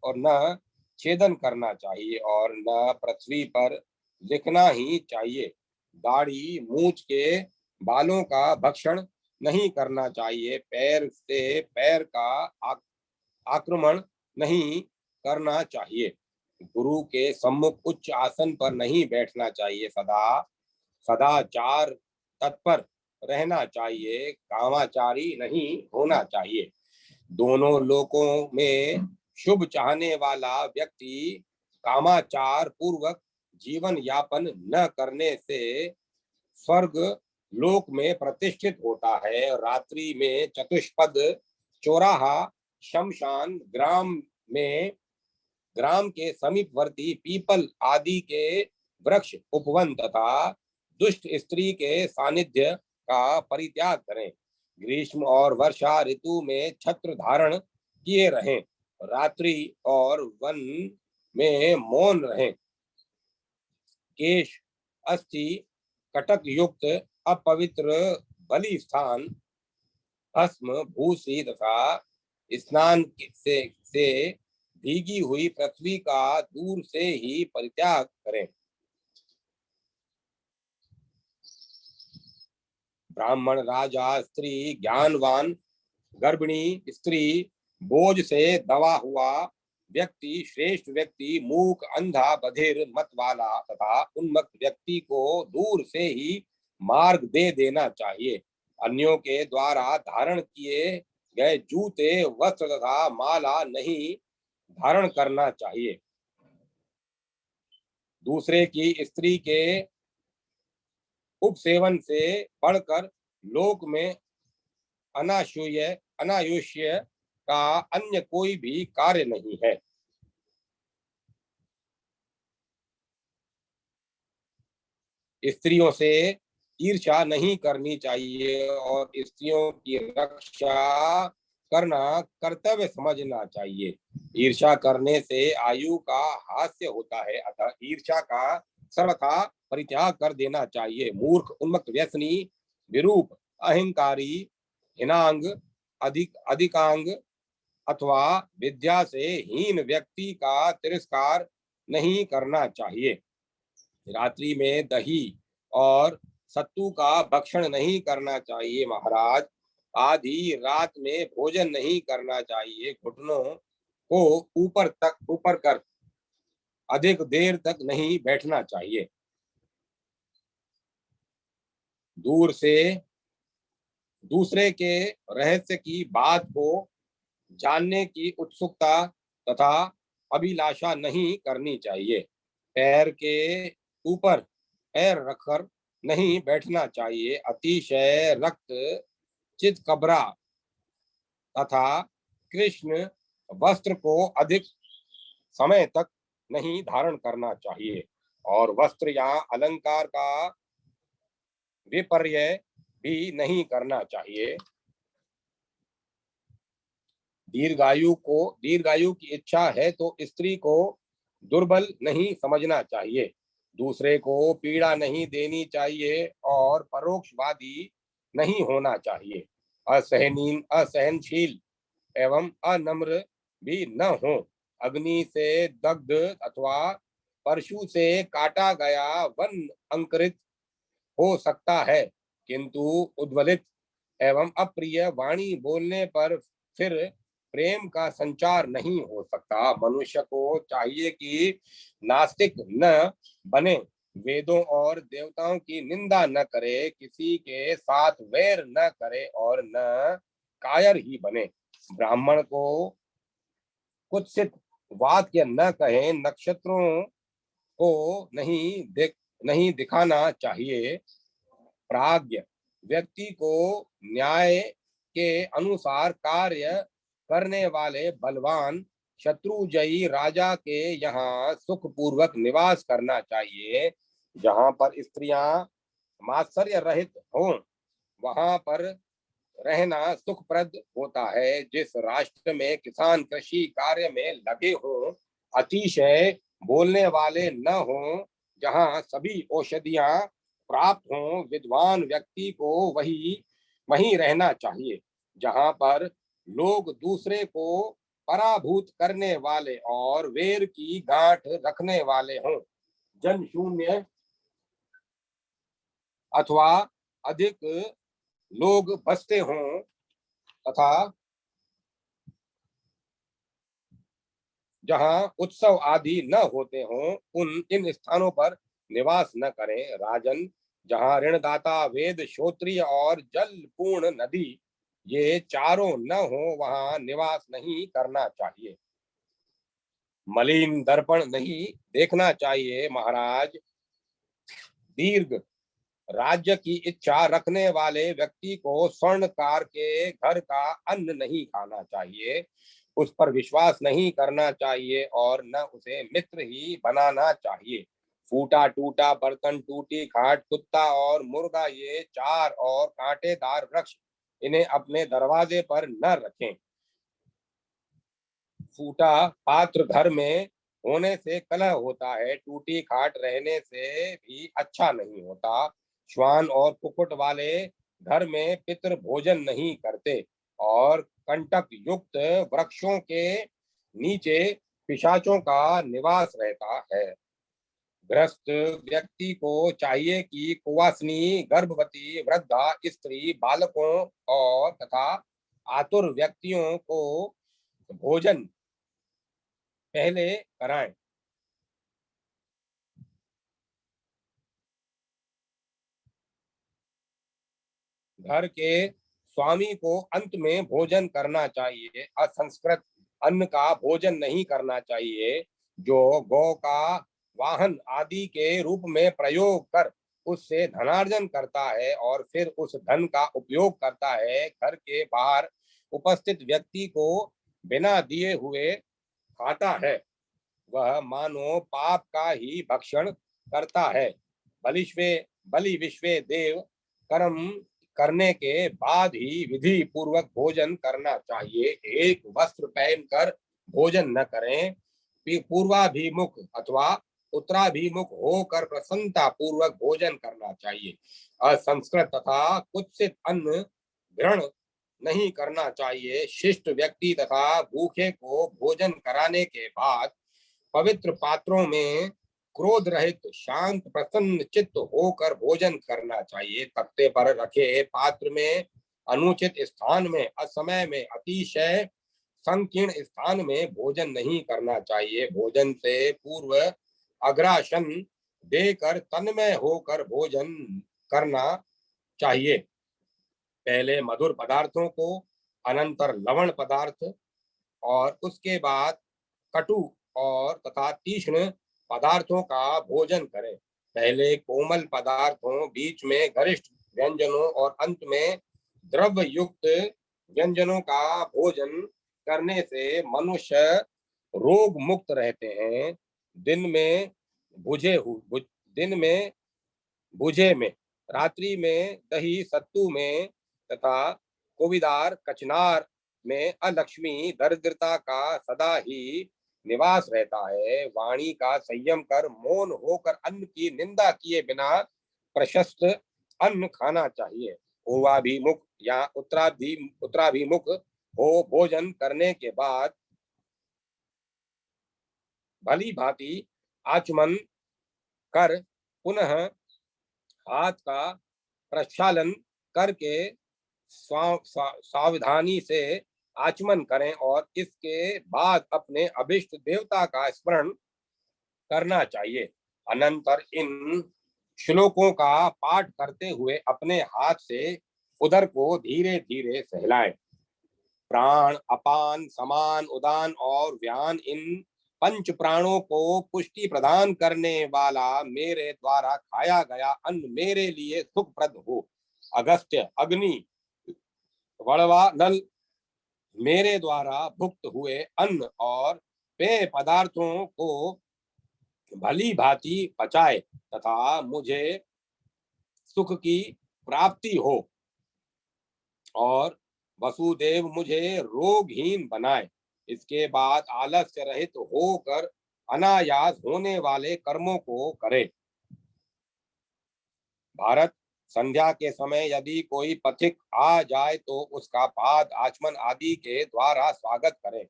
न छेदन करना चाहिए और न पृथ्वी पर लिखना ही चाहिए। दाढ़ी मूछ के बालों का भक्षण नहीं करना चाहिए। पैर से पैर का आक्रमण नहीं करना चाहिए। गुरु के सम्मुख उच्च आसन पर नहीं बैठना चाहिए। सदाचार तत्पर रहना चाहिए। कामाचारी नहीं होना चाहिए। दोनों लोकों में शुभ चाहने वाला व्यक्ति कामाचार पूर्वक जीवन यापन न करने से स्वर्ग लोक में प्रतिष्ठित होता है। रात्रि में चतुष्पद चौराहा, शमशान, ग्राम के समीपवर्ती पीपल आदि के वृक्ष, उपवन तथा दुष्ट स्त्री के सानिध्य का परित्याग करें। ग्रीष्म और वर्षा ऋतु में छत्र धारण किए रहें। रात्रि और वन में मौन रहें। केश, अस्थि, कटक युक्त अपवित्र बलि स्थान, भस्म, भूसी तथा स्नान से भीगी हुई पृथ्वी का दूर से ही परित्याग करें। ब्राह्मण, राजा, स्त्री, ज्ञानवान, गर्भिणी स्त्री, बोझ से दबा हुआ व्यक्ति, श्रेष्ठ व्यक्ति, मूक, अंधा, बधिर, मत वाला तथा उन्मत्त व्यक्ति को दूर से ही मार्ग दे देना चाहिए। अन्यों के द्वारा धारण किए गए जूते, वस्त्र तथा माला नहीं धारण करना चाहिए। दूसरे की स्त्री के उपसेवन से बढ़कर लोक में अनायुष्य का अन्य कोई भी कार्य नहीं है। स्त्रियों से ईर्ष्या नहीं करनी चाहिए और स्त्रियों की रक्षा करना कर्तव्य समझना चाहिए। ईर्ष्या करने से आयु का हास्य होता है, अतः ईर्ष्या का सर्वथा परित्याग कर देना चाहिए। मूर्ख, उन्मत्त, व्यसनी, विरूप, अहंकारी, हिनांग, अधिकांग अथवा विद्या से हीन व्यक्ति का तिरस्कार नहीं करना चाहिए। रात्रि में दही और सत्तू का भक्षण नहीं करना चाहिए महाराज। आधी रात में भोजन नहीं करना चाहिए। घुटनों को ऊपर कर अधिक देर तक नहीं बैठना चाहिए। दूर से दूसरे के रहस्य की बात को जानने की उत्सुकता तथा अभिलाषा नहीं करनी चाहिए। पैर के ऊपर पैर रखकर नहीं बैठना चाहिए। अतिशय रक्त, चितकबरा तथा कृष्ण वस्त्र को अधिक समय तक नहीं धारण करना चाहिए और वस्त्र या अलंकार का विपर्य भी नहीं करना चाहिए। दीर्घायु की इच्छा है तो स्त्री को दुर्बल नहीं समझना चाहिए। दूसरे को पीड़ा नहीं देनी चाहिए और परोक्षवादी नहीं होना चाहिए। असहनशील एवं अनम्र भी न हो। अग्नि से दग्ध अथवा परशु से काटा गया वन अंकुरित हो सकता है, किंतु उद्वलित एवं अप्रिय वाणी बोलने पर फिर प्रेम का संचार नहीं हो सकता। मनुष्य को चाहिए कि नास्तिक न बने, वेदों और देवताओं की निंदा न करे, किसी के साथ वैर न करे और न कायर ही बने। ब्राह्मण को कुत्सित वाक्य न कहे, नक्षत्रों को नहीं दिखाना चाहिए। प्राज्ञ व्यक्ति को न्याय के अनुसार कार्य करने वाले बलवान शत्रुजयी राजा के यहाँ सुख पूर्वक निवास करना चाहिए। जहाँ पर स्त्रियां मात्सर्य रहित हों, वहां पर रहना सुखप्रद होता है। जिस राष्ट्र में किसान कृषि कार्य में लगे हों, अतिशय बोलने वाले न हों, जहाँ सभी औषधियां प्राप्त हों, विद्वान व्यक्ति को वहीं रहना चाहिए। जहाँ पर लोग दूसरे को पराभूत करने वाले और वेर की गांठ रखने वाले हों, जन शून्य अथवा अधिक लोग बसते हों तथा जहाँ उत्सव आदि न होते हों, इन स्थानों पर निवास न करें। राजन, जहाँ ऋणदाता, वेद, श्रोत्रिय और जल पूर्ण नदी ये चारों न हो, वहां निवास नहीं करना चाहिए। मलिन दर्पण नहीं देखना चाहिए महाराज। दीर्घ राज्य की इच्छा रखने वाले व्यक्ति को स्वर्णकार के घर का अन्न नहीं खाना चाहिए, उस पर विश्वास नहीं करना चाहिए और न उसे मित्र ही बनाना चाहिए। फूटा टूटा बर्तन, टूटी खाट, कुत्ता और मुर्गा ये चार और कांटेदार वृक्ष, इन्हें अपने दरवाजे पर न रखें। फूटा पात्र घर में होने से कलह होता है, टूटी खाट रहने से भी अच्छा नहीं होता। श्वान और कुकुट वाले घर में पितृ भोजन नहीं करते और कंटक युक्त वृक्षों के नीचे पिशाचों का निवास रहता है। ग्रस्त व्यक्ति को चाहिए कि कुवासनी, गर्भवती, वृद्धा स्त्री, बालकों और तथा आतुर व्यक्तियों को भोजन पहले कराएं। घर के स्वामी को अंत में भोजन करना चाहिए। असंस्कृत अन्न का भोजन नहीं करना चाहिए, जो गौ का वाहन आदि के रूप में प्रयोग कर उससे धनार्जन करता है और फिर उस धन का उपयोग करता है। घर के बाहर उपस्थित व्यक्ति को बिना दिए हुए खाता है, वह मानो पाप का ही भक्षण करता है। बलिष्ठ बलि विश्वे देव कर्म करने के बाद ही विधि पूर्वक भोजन करना चाहिए। एक वस्त्र पहनकर भोजन न करें। पूर्वाभिमुख अथवा उत्तराभिमुख होकर प्रसन्नता पूर्वक भोजन करना चाहिए। असंस्कृत तथा कुत्सित अन्न ग्रहण नहीं करना चाहिए। शिष्ट व्यक्ति तथा भूखे को भोजन कराने के बाद पवित्र पात्रों में क्रोध रहित शांत प्रसन्न चित्त होकर भोजन करना चाहिए। तख्ते पर रखे पात्र में अनुचित स्थान में असमय में अतिशय संकीर्ण स्थान में भोजन नहीं करना चाहिए। भोजन से पूर्व अग्रासन देकर तन्मय होकर भोजन करना चाहिए। पहले मधुर पदार्थों को, अनंतर लवण पदार्थ और उसके बाद कटु और तथा तीक्ष्ण पदार्थों का भोजन करें। पहले कोमल पदार्थों, बीच में गरिष्ठ व्यंजनों और अंत में द्रव्य युक्त व्यंजनों का भोजन करने से मनुष्य रोग मुक्त रहते हैं। दिन में भुजे में, रात्रि में दही सत्तू में तथा कोविदार कचनार में अलक्ष्मी दरिद्रता का सदा ही निवास रहता है। वाणी का संयम कर मौन होकर अन्न की निंदा किए बिना प्रशस्त अन्न खाना चाहिए। पूर्वाभिमुख या उत्तराभिमुख हो भोजन करने के बाद भली भांति आचमन कर पुनः हाथ का प्रक्षालन करके सावधानी से आचमन करें और इसके बाद अपने अभिष्ट देवता का स्मरण करना चाहिए। अनंतर इन श्लोकों का पाठ करते हुए अपने हाथ से उदर को धीरे धीरे सहलाएं। प्राण, अपान, समान, उदान और व्यान, इन पंच प्राणों को पुष्टि प्रदान करने वाला मेरे द्वारा खाया गया अन्न मेरे लिए सुखप्रद हो। अगस्त्य, अग्नि, वड़वा, नल मेरे द्वारा भुक्त हुए अन्न और पेय पदार्थों को भली भांति पचाए तथा मुझे सुख की प्राप्ति हो और वसुदेव मुझे रोगहीन बनाए। इसके बाद आलस्य रहित होकर अनायास होने वाले कर्मों को करे। भारत, संध्या के समय यदि कोई पथिक आ जाए तो उसका पाद आचमन आदि के द्वारा स्वागत करें।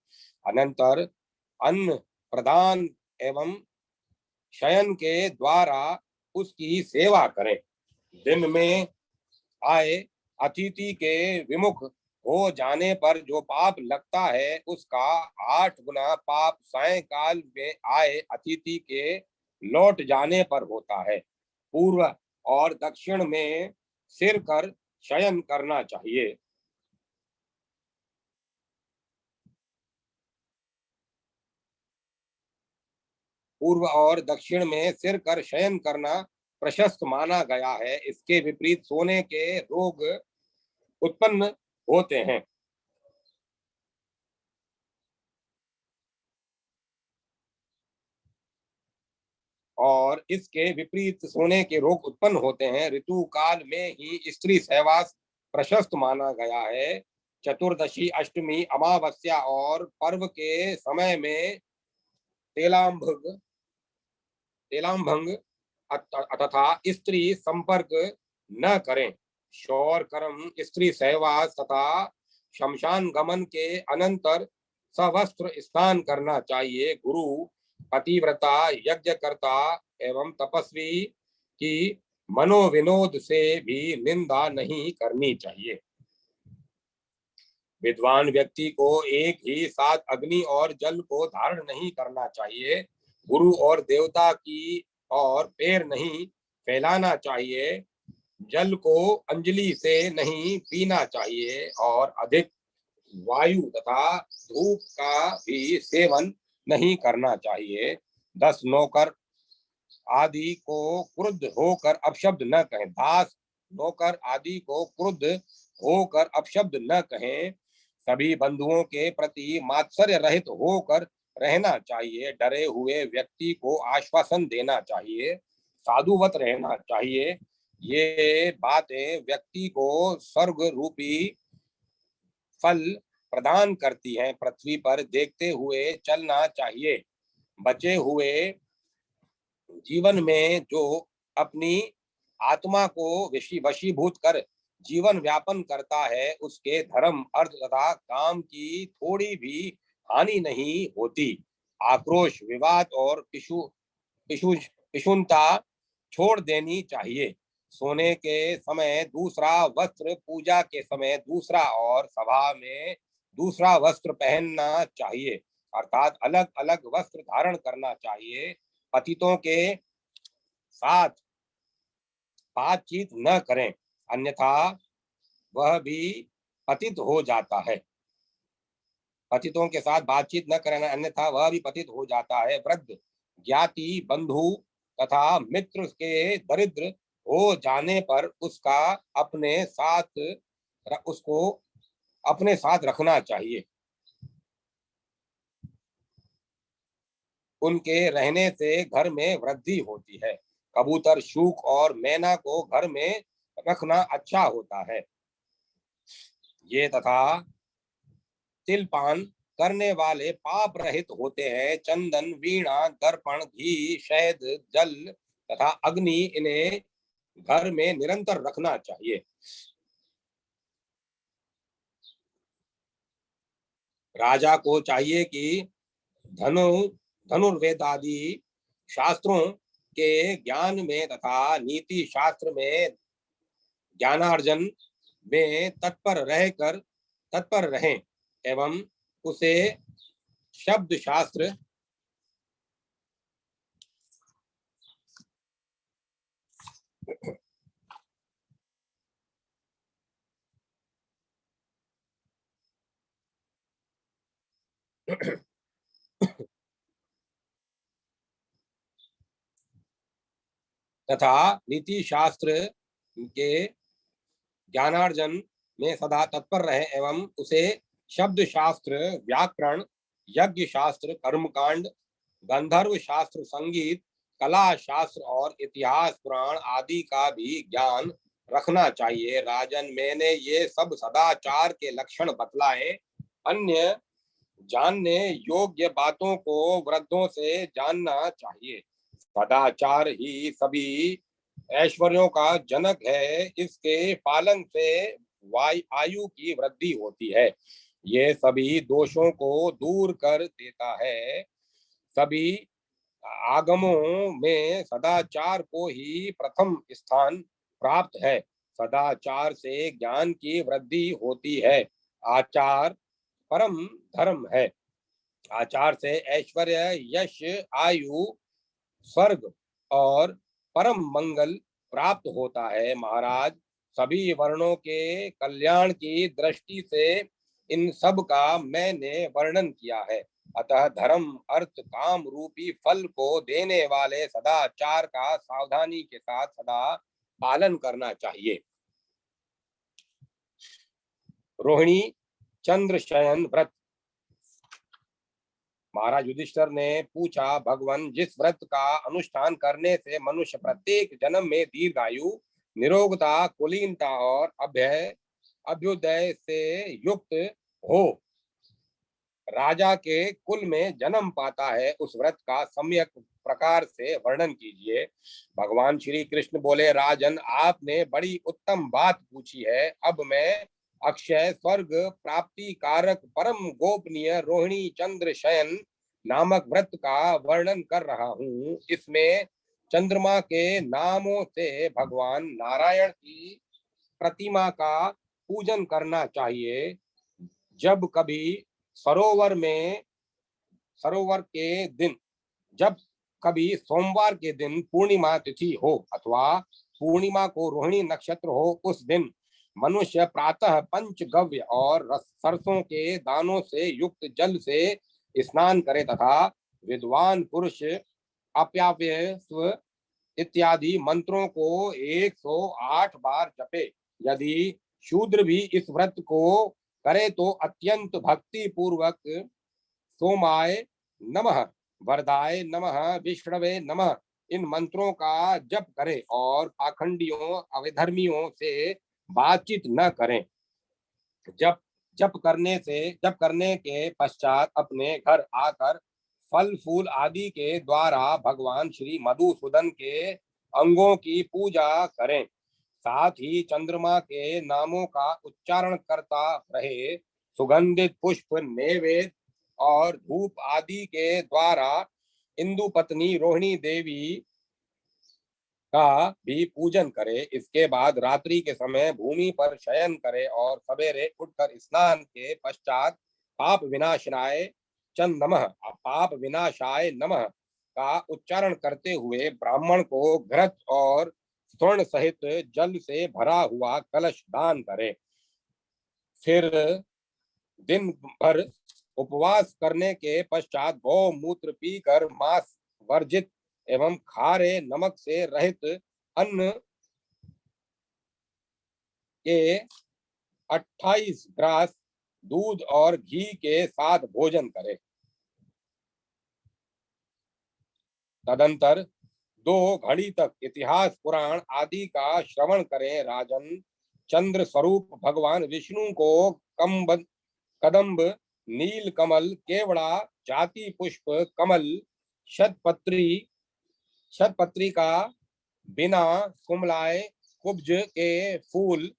अनंतर अन्न प्रदान एवं शयन के द्वारा उसकी सेवा करें। दिन में आए अतिथि के विमुख हो जाने पर जो पाप लगता है उसका 8 गुना पाप सायंकाल में आए अतिथि के लौट जाने पर होता है। पूर्व और दक्षिण में सिर कर शयन करना चाहिए। पूर्व और दक्षिण में सिर कर शयन करना प्रशस्त माना गया है। इसके विपरीत सोने के रोग उत्पन्न होते हैं। और इसके विपरीत सोने के रोग उत्पन्न होते हैं। ऋतु काल में ही स्त्री सहवास प्रशस्त माना गया है। चतुर्दशी, अष्टमी, अमावस्या और पर्व के समय में तेलाम्भंग तथा स्त्री संपर्क न करें। शौर कर्म, स्त्री सहवास तथा शमशान गमन के अनंतर सवस्त्र स्नान करना चाहिए। गुरु, पतिव्रता, यज्ञकर्ता एवं तपस्वी की मनोविनोद से भी निंदा नहीं करनी चाहिए। विद्वान व्यक्ति को एक ही साथ अग्नि और जल को धारण नहीं करना चाहिए। गुरु और देवता की और पैर नहीं फैलाना चाहिए। जल को अंजलि से नहीं पीना चाहिए और अधिक वायु तथा धूप का भी सेवन नहीं करना चाहिए। 10 नौकर आदि को क्रुद्ध होकर अपशब्द न कहें। दास, नौकर आदि को क्रुद्ध होकर अपशब्द न कहें। सभी बंधुओं के प्रति मात्सर्य रहित होकर रहना चाहिए। डरे हुए व्यक्ति को आश्वासन देना चाहिए। साधुवत रहना चाहिए। ये बातें व्यक्ति को स्वर्ग रूपी फल प्रदान करती हैं। पृथ्वी पर देखते हुए चलना चाहिए। बचे हुए जीवन में जो अपनी आत्मा को वशीभूत कर जीवन व्यापन करता है, उसके धर्म, अर्थ तथा काम की थोड़ी भी हानि नहीं होती। आक्रोश, विवाद और पिशु पिशुनता छोड़ देनी चाहिए। सोने के समय दूसरा वस्त्र, पूजा के समय दूसरा और सभा में दूसरा वस्त्र पहनना चाहिए, अर्थात अलग अलग वस्त्र धारण करना चाहिए। पतितों के साथ बातचीत न करें, अन्यथा वह भी पतित हो जाता है। पतितों के साथ बातचीत न करें, अन्यथा वह भी पतित हो जाता है। वृद्ध, ज्ञाति, बंधु तथा मित्र के दरिद्र हो जाने पर उसको अपने साथ रखना चाहिए। उनके रहने से घर में वृद्धि होती है। कबूतर, शूक और मैना को घर में रखना अच्छा होता है। ये तथा तिलपान करने वाले पाप रहित होते हैं। चंदन, वीणा, दर्पण, घी, शहद, जल तथा अग्नि, इन्हें घर में निरंतर रखना चाहिए। राजा को चाहिए कि धनु धनुर्वेद आदि शास्त्रों के ज्ञान में तथा नीति शास्त्र में ज्ञानार्जन में तत्पर रहें एवं उसे शब्द शास्त्र तथा नीति शास्त्र के ज्ञानार्जन में सदा तत्पर रहे एवं उसे शब्द शास्त्र, व्याकरण, यज्ञ शास्त्र, कर्मकांड, गंधर्व शास्त्र, संगीत, कला शास्त्र और इतिहास, पुराण आदि का भी ज्ञान रखना चाहिए। राजन, मैंने ये सब सदाचार के लक्षण बतलाए। अन्य जानने योग्य बातों को वृद्धों से जानना चाहिए। सदाचार ही सभी ऐश्वर्यों का जनक है। इसके पालन से आयु की वृद्धि होती है। ये सभी दोषों को दूर कर देता है। सभी आगमों में सदाचार को ही प्रथम स्थान प्राप्त है। सदाचार से ज्ञान की वृद्धि होती है। आचार परम धर्म है। आचार से ऐश्वर्य, यश, आयु, स्वर्ग और परम मंगल प्राप्त होता है। महाराज, सभी वर्णों के कल्याण की दृष्टि से इन सब का मैंने वर्णन किया है। अतः धर्म, अर्थ, काम रूपी फल को देने वाले सदाचार का सावधानी के साथ सदा पालन करना चाहिए। रोहिणी चंद्र शयन व्रत। महाराज युधिष्ठिर ने पूछा, भगवान, जिस व्रत का अनुष्ठान करने से मनुष्य प्रत्येक जन्म में दीर्घायु, निरोगता, कुलीनता और अभ्युदय से युक्त हो, राजा के कुल में जन्म पाता है, उस व्रत का सम्यक प्रकार से वर्णन कीजिए। भगवान श्री कृष्ण बोले, राजन, आपने बड़ी उत्तम बात पूछी है। अब मैं अक्षय स्वर्ग प्राप्ति कारक परम गोपनीय रोहिणी चंद्र शयन नामक व्रत का वर्णन कर रहा हूँ। इसमें चंद्रमा के नामों से भगवान नारायण की प्रतिमा का पूजन करना चाहिए। जब कभी सरोवर में सरोवर के दिन जब कभी सोमवार के दिन पूर्णिमा तिथि हो अथवा पूर्णिमा को रोहिणी नक्षत्र हो, उस दिन मनुष्य प्रातः पंचगव्य और सरसों के दानों से युक्त जल से स्नान करे तथा विद्वान पुरुष अप्याव्यस्व इत्यादि मंत्रों को 108 बार जपे। यदि शूद्र भी इस व्रत को करे तो अत्यंत भक्ति पूर्वक सोमाय नमः, वरदाय नमः, विष्णवे नमः, इन मंत्रों का जप करे और पाखंडियों अविधर्मियों से बातचीत न करें। जप जप करने के पश्चात अपने घर आकर फल फूल आदि के द्वारा भगवान श्री मधुसूदन के अंगों की पूजा करें। साथ ही चंद्रमा के नामों का उच्चारण करता रहे। सुगंधित पुष्प नैवेद्य और धूप आदि के द्वारा इंदु पत्नी रोहिणी देवी का भी पूजन करे। इसके बाद रात्रि के समय भूमि पर शयन करे और सवेरे उठकर स्नान के पश्चात पाप विनाशाय नमः का उच्चारण करते हुए ब्राह्मण को घृत और स्वर्ण सहित जल से भरा हुआ कलश दान करे। फिर दिन भर उपवास करने के पश्चात गौमूत्र पीकर मांस वर्जित एवं खारे नमक से रहित अन्न के 28 ग्रास दूध और घी के साथ भोजन करें। तदंतर 2 घड़ी तक इतिहास पुराण आदि का श्रवण करें। राजन, चंद्र स्वरूप भगवान विष्णु को कदम्ब, नील कमल, केवड़ा, जाति पुष्प, कमल, शतपत्री का बिना, कुमलाय, कुब्ज के फूल,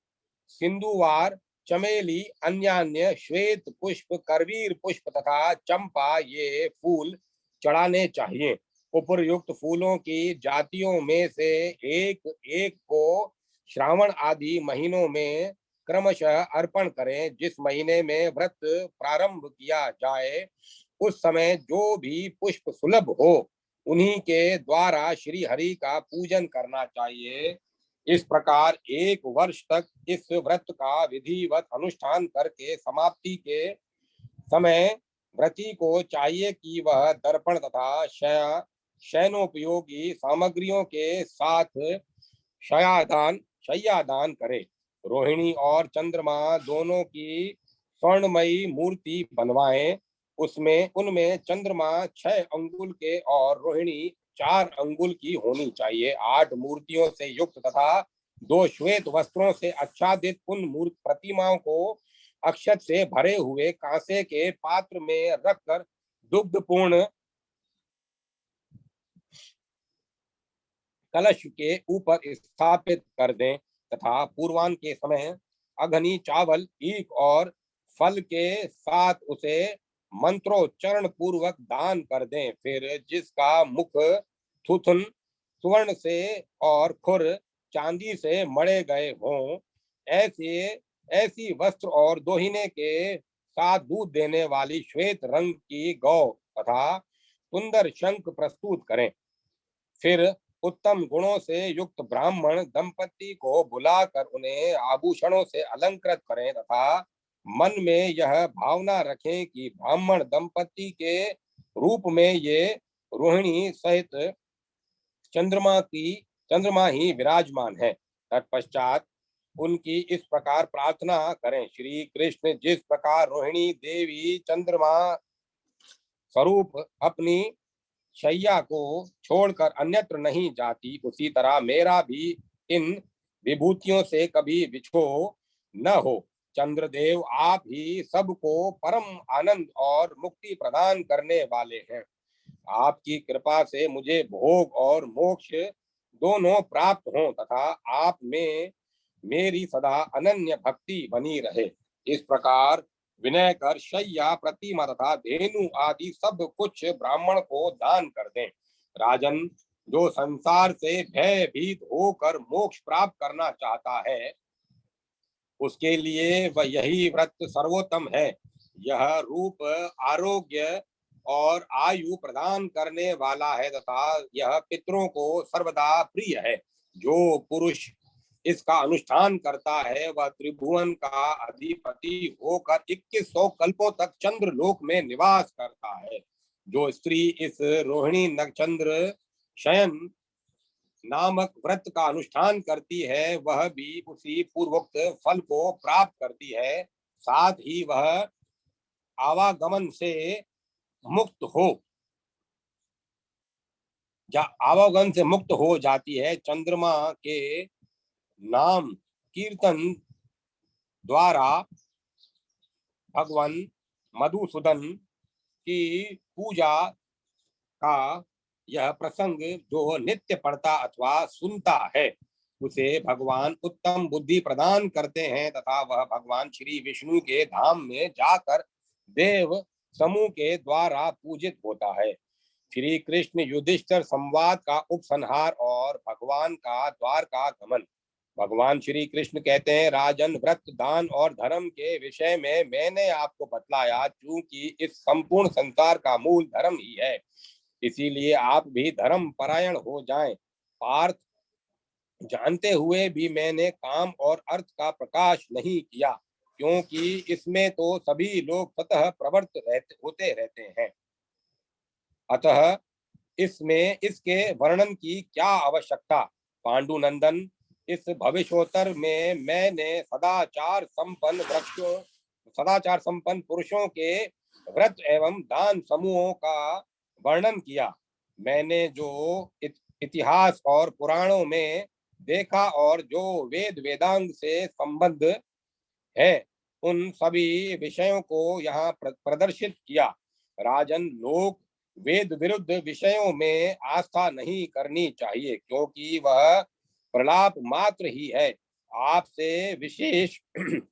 सिंधुवार, चमेली, अन्यान्य श्वेत पुष्प, करवीर पुष्प तथा चंपा ये फूल चढ़ाने चाहिए। उपयुक्त फूलों की जातियों में से एक एक को श्रावण आदि महीनों में क्रमशः अर्पण करें। जिस महीने में व्रत प्रारंभ किया जाए उस समय जो भी पुष्प सुलभ हो उन्हीं के द्वारा श्री हरि का पूजन करना चाहिए। इस प्रकार 1 वर्ष तक इस व्रत का विधिवत अनुष्ठान करके समाप्ति के समय व्रती को चाहिए कि वह दर्पण तथा शयनोपयोगी सामग्रियों के साथ शय्यादान करे। रोहिणी और चंद्रमा दोनों की स्वर्णमयी मूर्ति बनवाएं। उनमें चंद्रमा 6 अंगुल के और रोहिणी 4 अंगुल की होनी चाहिए। 8 मूर्तियों से युक्त तथा 2 श्वेत वस्त्रों से आच्छादित उन मूर्ति प्रतिमाओं को अक्षत से भरे हुए कांसे के पात्र में रखकर दुग्धपूर्ण कलश के ऊपर स्थापित कर दें तथा पूर्वान के समय अग्नि, चावल, ईख और फल के साथ उसे मंत्रोच्चारण पूर्वक दान कर दें। फिर जिसका मुख थुथुन स्वर्ण से और खुर चांदी से मढ़े गए हों ऐसी वस्त्र और दोहिने के साथ दूध देने वाली श्वेत रंग की गौ तथा सुंदर शंख प्रस्तुत करें। फिर उत्तम गुणों से युक्त ब्राह्मण दंपति को बुलाकर उन्हें आभूषणों से अलंकृत करें तथा मन में यह भावना रखें कि ब्राह्मण दंपति के रूप में ये रोहिणी सहित चंद्रमा ही विराजमान है। तत्पश्चात उनकी इस प्रकार प्रार्थना करें। श्री कृष्ण जिस प्रकार रोहिणी देवी चंद्रमा स्वरूप अपनी शैया को छोड़कर अन्यत्र नहीं जाती उसी तरह मेरा भी इन विभूतियों से कभी विछोह न हो। चंद्रदेव आप ही सबको परम आनंद और मुक्ति प्रदान करने वाले हैं। आपकी कृपा से मुझे भोग और मोक्ष दोनों प्राप्त हों तथा आप में मेरी सदा अनन्य भक्ति बनी रहे। इस प्रकार विनय कर शैया, प्रतिमा तथा धेनु आदि सब कुछ ब्राह्मण को दान कर दें। राजन, जो संसार से भयभीत होकर मोक्ष प्राप्त करना चाहता है उसके लिए वह यही व्रत सर्वोत्तम है। यह रूप, आरोग्य और आयु प्रदान करने वाला है तथा यह पितरों को सर्वदा प्रिय है। जो पुरुष इसका अनुष्ठान करता है वह त्रिभुवन का अधिपति होकर 2100 कल्पों तक चंद्र लोक में निवास करता है। जो स्त्री इस रोहिणी नक्षत्र शयन नामक व्रत का अनुष्ठान करती है वह भी उसी पूर्वोक्त फल को प्राप्त करती है। साथ ही वह आवागमन से मुक्त हो अवगन से मुक्त हो जाती है। चंद्रमा के नाम कीर्तन द्वारा भगवान मधुसूदन की पूजा का यह प्रसंग जो नित्य पढ़ता अथवा सुनता है, उसे भगवान उत्तम बुद्धि प्रदान करते हैं तथा वह भगवान श्री विष्णु के धाम में जाकर देव समूह के द्वारा पूजित होता है। श्री कृष्ण युधिष्ठिर संवाद का उपसंहार और भगवान का द्वारका गमन। भगवान श्री कृष्ण कहते हैं, राजन, व्रत, दान और धर्म के विषय में मैंने आपको बतलाया, क्योंकि इस संपूर्ण संसार का मूल धर्म ही है, इसीलिए आप भी धर्म परायण हो जाएं। पार्थ, जानते हुए भी मैंने काम और अर्थ का प्रकाश नहीं किया, क्योंकि इसमें तो सभी लोग स्वतः प्रवृत्त होते रहते हैं। अतः इसमें इसके वर्णन की क्या आवश्यकता। पांडुनंदन, इस भविष्योत्तर में मैंने सदाचार संपन्न पुरुषों के व्रत एवं दान समूहों का वर्णन किया। मैंने जो इतिहास और पुराणों में देखा और जो वेद वेदांग से संबद्ध है, उन सभी विषयों को यहाँ प्रदर्शित किया। राजन, लोग वेद विरुद्ध विषयों में आस्था नहीं करनी चाहिए, क्योंकि वह प्रलाप मात्र ही है। आपसे विशेष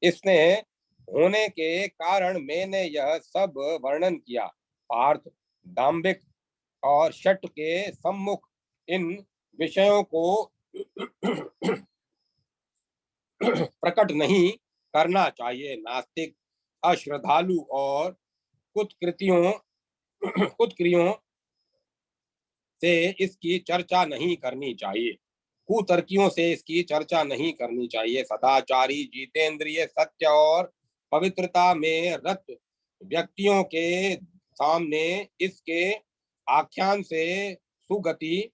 स्नेह होने के कारण मैंने यह सब वर्णन किया। पार्थ, दाम्भिक और शठ के सम्मुख इन विषयों को प्रकट नहीं करना चाहिए। नास्तिक, अश्रद्धालु और कुत्कृतियों कुत्क्रियों से इसकी चर्चा नहीं करनी चाहिए। कुतर्कियों से इसकी चर्चा नहीं करनी चाहिए। सदाचारी, जितेंद्रिय, सत्य और पवित्रता में रत व्यक्तियों के सामने इसके आख्यान से सुगति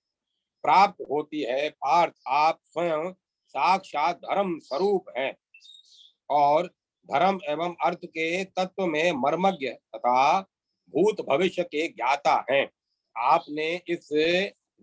प्राप्त होती है। पार्थ, आप स्वयं साक्षात धर्म स्वरूप हैं और धर्म एवं अर्थ के तत्व में मर्मज्ञ तथा भूत भविष्य के ज्ञाता हैं। आपने इस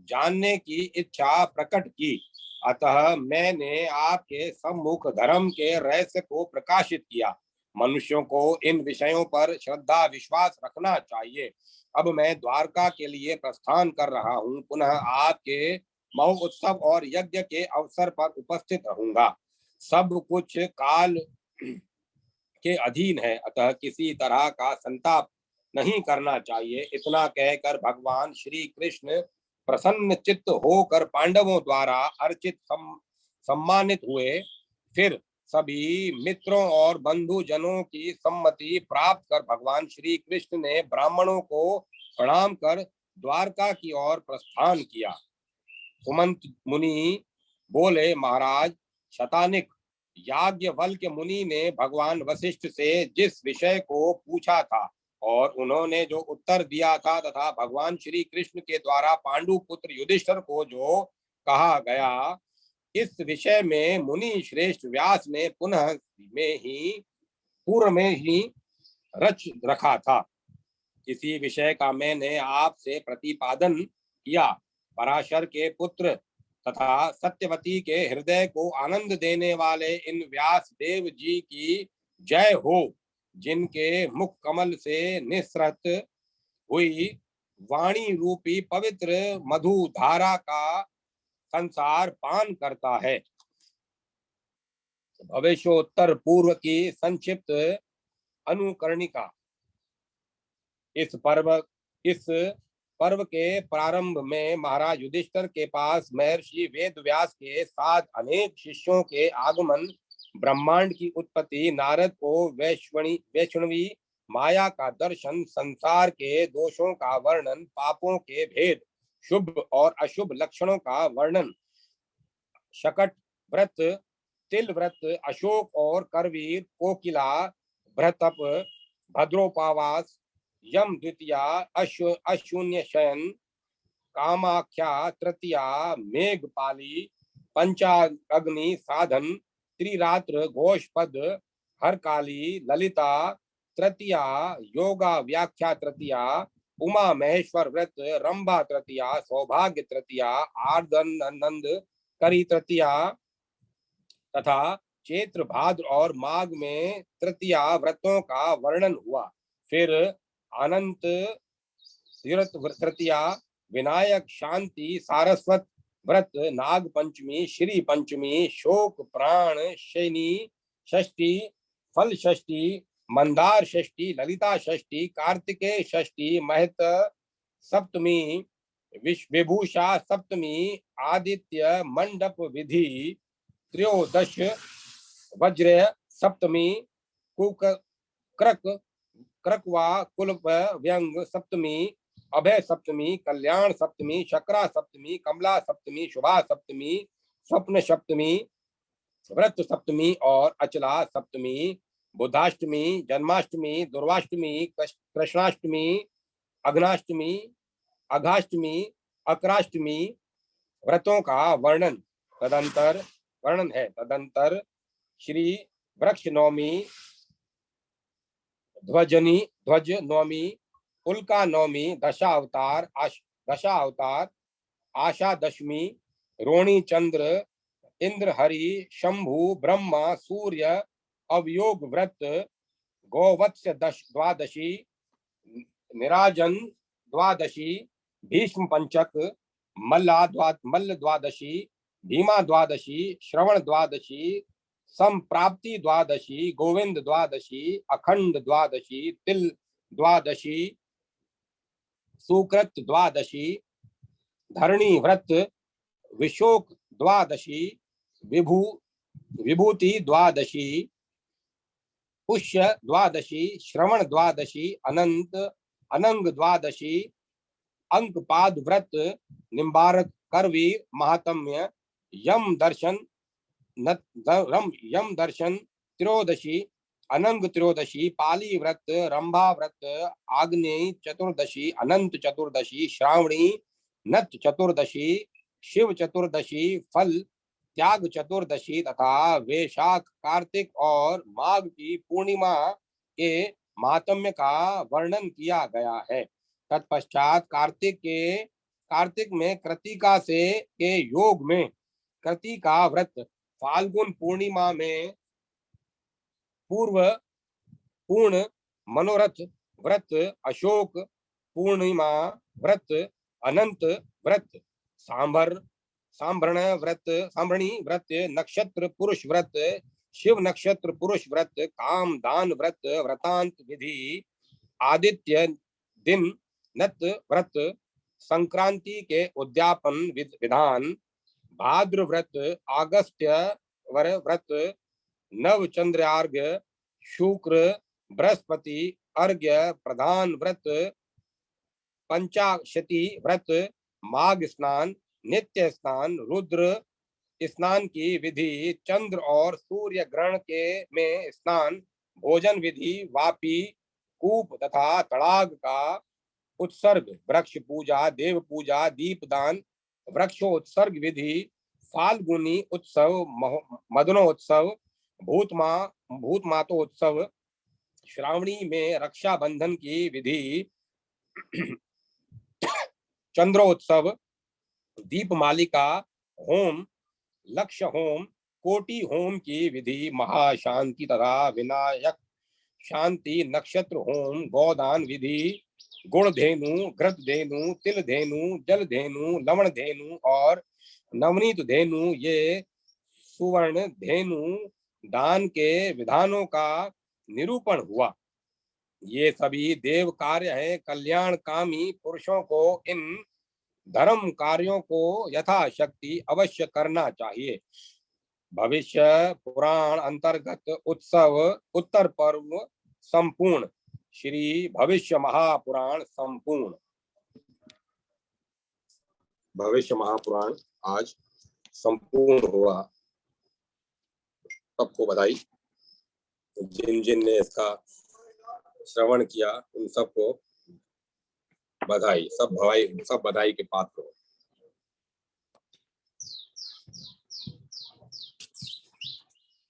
जानने की इच्छा प्रकट की, अतः मैंने आपके सम्मुख धर्म के रहस्य को प्रकाशित किया। मनुष्यों को इन विषयों पर श्रद्धा विश्वास रखना चाहिए। अब मैं द्वारका के लिए प्रस्थान कर रहा हूँ। पुनः आपके महोत्सव और यज्ञ के अवसर पर उपस्थित रहूंगा। सब कुछ काल के अधीन है, अतः किसी तरह का संताप नहीं करना चाहिए। इतना कहकर भगवान श्री कृष्ण प्रसन्न चित्त होकर पांडवों द्वारा अर्चित सम्मानित हुए। फिर सभी मित्रों और बंधु जनों की सम्मति प्राप्त कर भगवान श्री कृष्ण ने ब्राह्मणों को प्रणाम कर द्वारका की ओर प्रस्थान किया। सुमंत मुनि बोले, महाराज शतानिक, याज्ञवल्क्य मुनि ने भगवान वशिष्ठ से जिस विषय को पूछा था और उन्होंने जो उत्तर दिया था तथा भगवान श्री कृष्ण के द्वारा पांडु पुत्र युधिष्ठिर को जो कहा गया, इस विषय में मुनि श्रेष्ठ व्यास ने पूर्व में ही रच रखा था। इसी विषय का मैंने आपसे प्रतिपादन किया। पराशर के पुत्र तथा सत्यवती के हृदय को आनंद देने वाले इन व्यास देव जी की जय हो, जिनके मुख कमल से निसृत हुई वाणी रूपी पवित्र मधु धारा का संसार पान करता है। भविष्योत्तर पूर्व की संक्षिप्त अनुकरणिका। इस पर्व के प्रारंभ में महाराज युधिष्ठिर के पास महर्षि वेदव्यास के साथ अनेक शिष्यों के आगमन, ब्रह्मांड की उत्पत्ति, नारद को वैष्णवी माया का दर्शन, संसार के दोषों का वर्णन, पापों के भेद, शुभ और अशुभ लक्षणों का वर्णन, शकट व्रत, तिल व्रत, अशोक और करवीर, कोकिला भ्रतप, भद्रोपावास, यम द्वितीया, अशून्य शयन, कामाख्या तृतीया, मेघपाली, पंचाग्नि साधन, त्रिरात्र घोषपद, हरकाली, ललिता तृतीया, योगा व्याख्या तृतीया, उमा महेश्वर व्रत, रंभा तृतीया, सौभाग्य तृतीया, आर्दनंद करी तृतीया तथा चैत्र भाद्र और माघ में तृतीया व्रतों का वर्णन हुआ। फिर अनंत तृतीया, विनायक शांति सारस्वत व्रत, नाग पंचमी, श्री पंचमी, शोक प्राण शनि षष्ठी, फल षष्ठी, मंदार षष्ठी, ललिता षष्ठी, कार्तिकेय षष्ठी, महत सप्तमी, विभूषा सप्तमी, आदित्य मंडप विधि त्रयोदश, वज्र सप्तमी, क्रक क्रकवा कुल व्यंग सप्तमी, अभय सप्तमी, कल्याण सप्तमी, शकरा सप्तमी, कमला सप्तमी, शुभा सप्तमी, स्वप्न सप्तमी, व्रत सप्तमी और अचला सप्तमी, बुधाष्टमी, जन्माष्टमी, दुर्वाष्टमी, कृष्णाष्टमी, अग्नाष्टमी, अघाष्टमी, अकराष्टमी व्रतों का वर्णन है। तदंतर श्री वृक्ष नवमी, ध्वज नवमी, उल्का नवमी, दशावतार, आशा दशमी, रोणी चंद्र, इंद्र हरि, शंभु, ब्रह्मा, सूर्य, अवयोग व्रत, गोवत्स द्वादशी, निराजन द्वादशी, भीष्म पंचक, मल्ल द्वादशी, भीमा द्वादशी, श्रवण द्वादशी, संप्राप्ति द्वादशी, गोविंद द्वादशी, अखंड द्वादशी, तिल द्वादशी, सुकृत द्वादशी, धरणी व्रत, विशोक द्वादशी, विभूति द्वादशी, पुष्य द्वादशी, श्रवण द्वादशी, अनंग द्वादशी, अंकपाद व्रत, निम्बारक करवीर महात्म्य, यम दर्शन त्रयोदशी, अनंग त्रयोदशी, पाली व्रत, रंभा व्रत, आग्नेय चतुर्दशी, अनंत चतुर्दशी, श्रावणी नत चतुर्दशी, शिव चतुर्दशी, फल त्याग चतुर्दशी तथा वैशाख, कार्तिक और माघ की पूर्णिमा के महात्म्य का वर्णन किया गया है। तत्पश्चात कार्तिक में कृतिका से के योग में कृतिका व्रत, फाल्गुन पूर्णिमा में पूर्ण मनोरथ व्रत, अशोक पूर्णिमा व्रत, अनंत व्रत, सांभरणी व्रत, नक्षत्र पुरुष व्रत, शिव नक्षत्र पुरुष व्रत, काम दान व्रत, व्रतांत विधि, आदित्य दिन नत व्रत, संक्रांति के उद्यापन विधान, भाद्र व्रत, अगस्त्य व्रत, नव चंद्रार्घ्य, शुक्र बृहस्पति अर्घ्य प्रधान व्रत, पंचाक्षती व्रत, माघ स्नान, नित्य स्नान, रुद्र स्नान की विधि, चंद्र और सूर्य ग्रहण के में स्नान, भोजन विधि, वापी कूप तथा तड़ाग का उत्सर्ग, वृक्ष पूजा, देव पूजा, दीपदान, वृक्षोत्सर्ग विधि, फाल्गुनी उत्सव, मदनोत्सव, भूतमातोत्सव, श्रावणी में रक्षाबंधन की विधि, चंद्रोत्सव, दीपमालिका होम, लक्ष्य होम, कोटि होम की विधि, महाशांति तथा विनायक शांति, नक्षत्र होम, गोदान विधि, गुण धेनु, घृत धेनु, तिल धेनु, जल धेनु, लवण धेनु और नवनीत धेनु, ये सुवर्ण धेनु दान के विधानों का निरूपण हुआ। ये सभी देव कार्य हैं। कल्याणकामी पुरुषों को इन धर्म कार्यों को यथाशक्ति अवश्य करना चाहिए। भविष्य पुराण अंतर्गत उत्सव उत्तर पर्व संपूर्ण। श्री भविष्य महापुराण संपूर्ण। भविष्य महापुराण आज संपूर्ण हुआ। सबको बधाई। जिन ने इसका श्रवण किया उन सबको बधाई। सब बधाई के पात्र हो।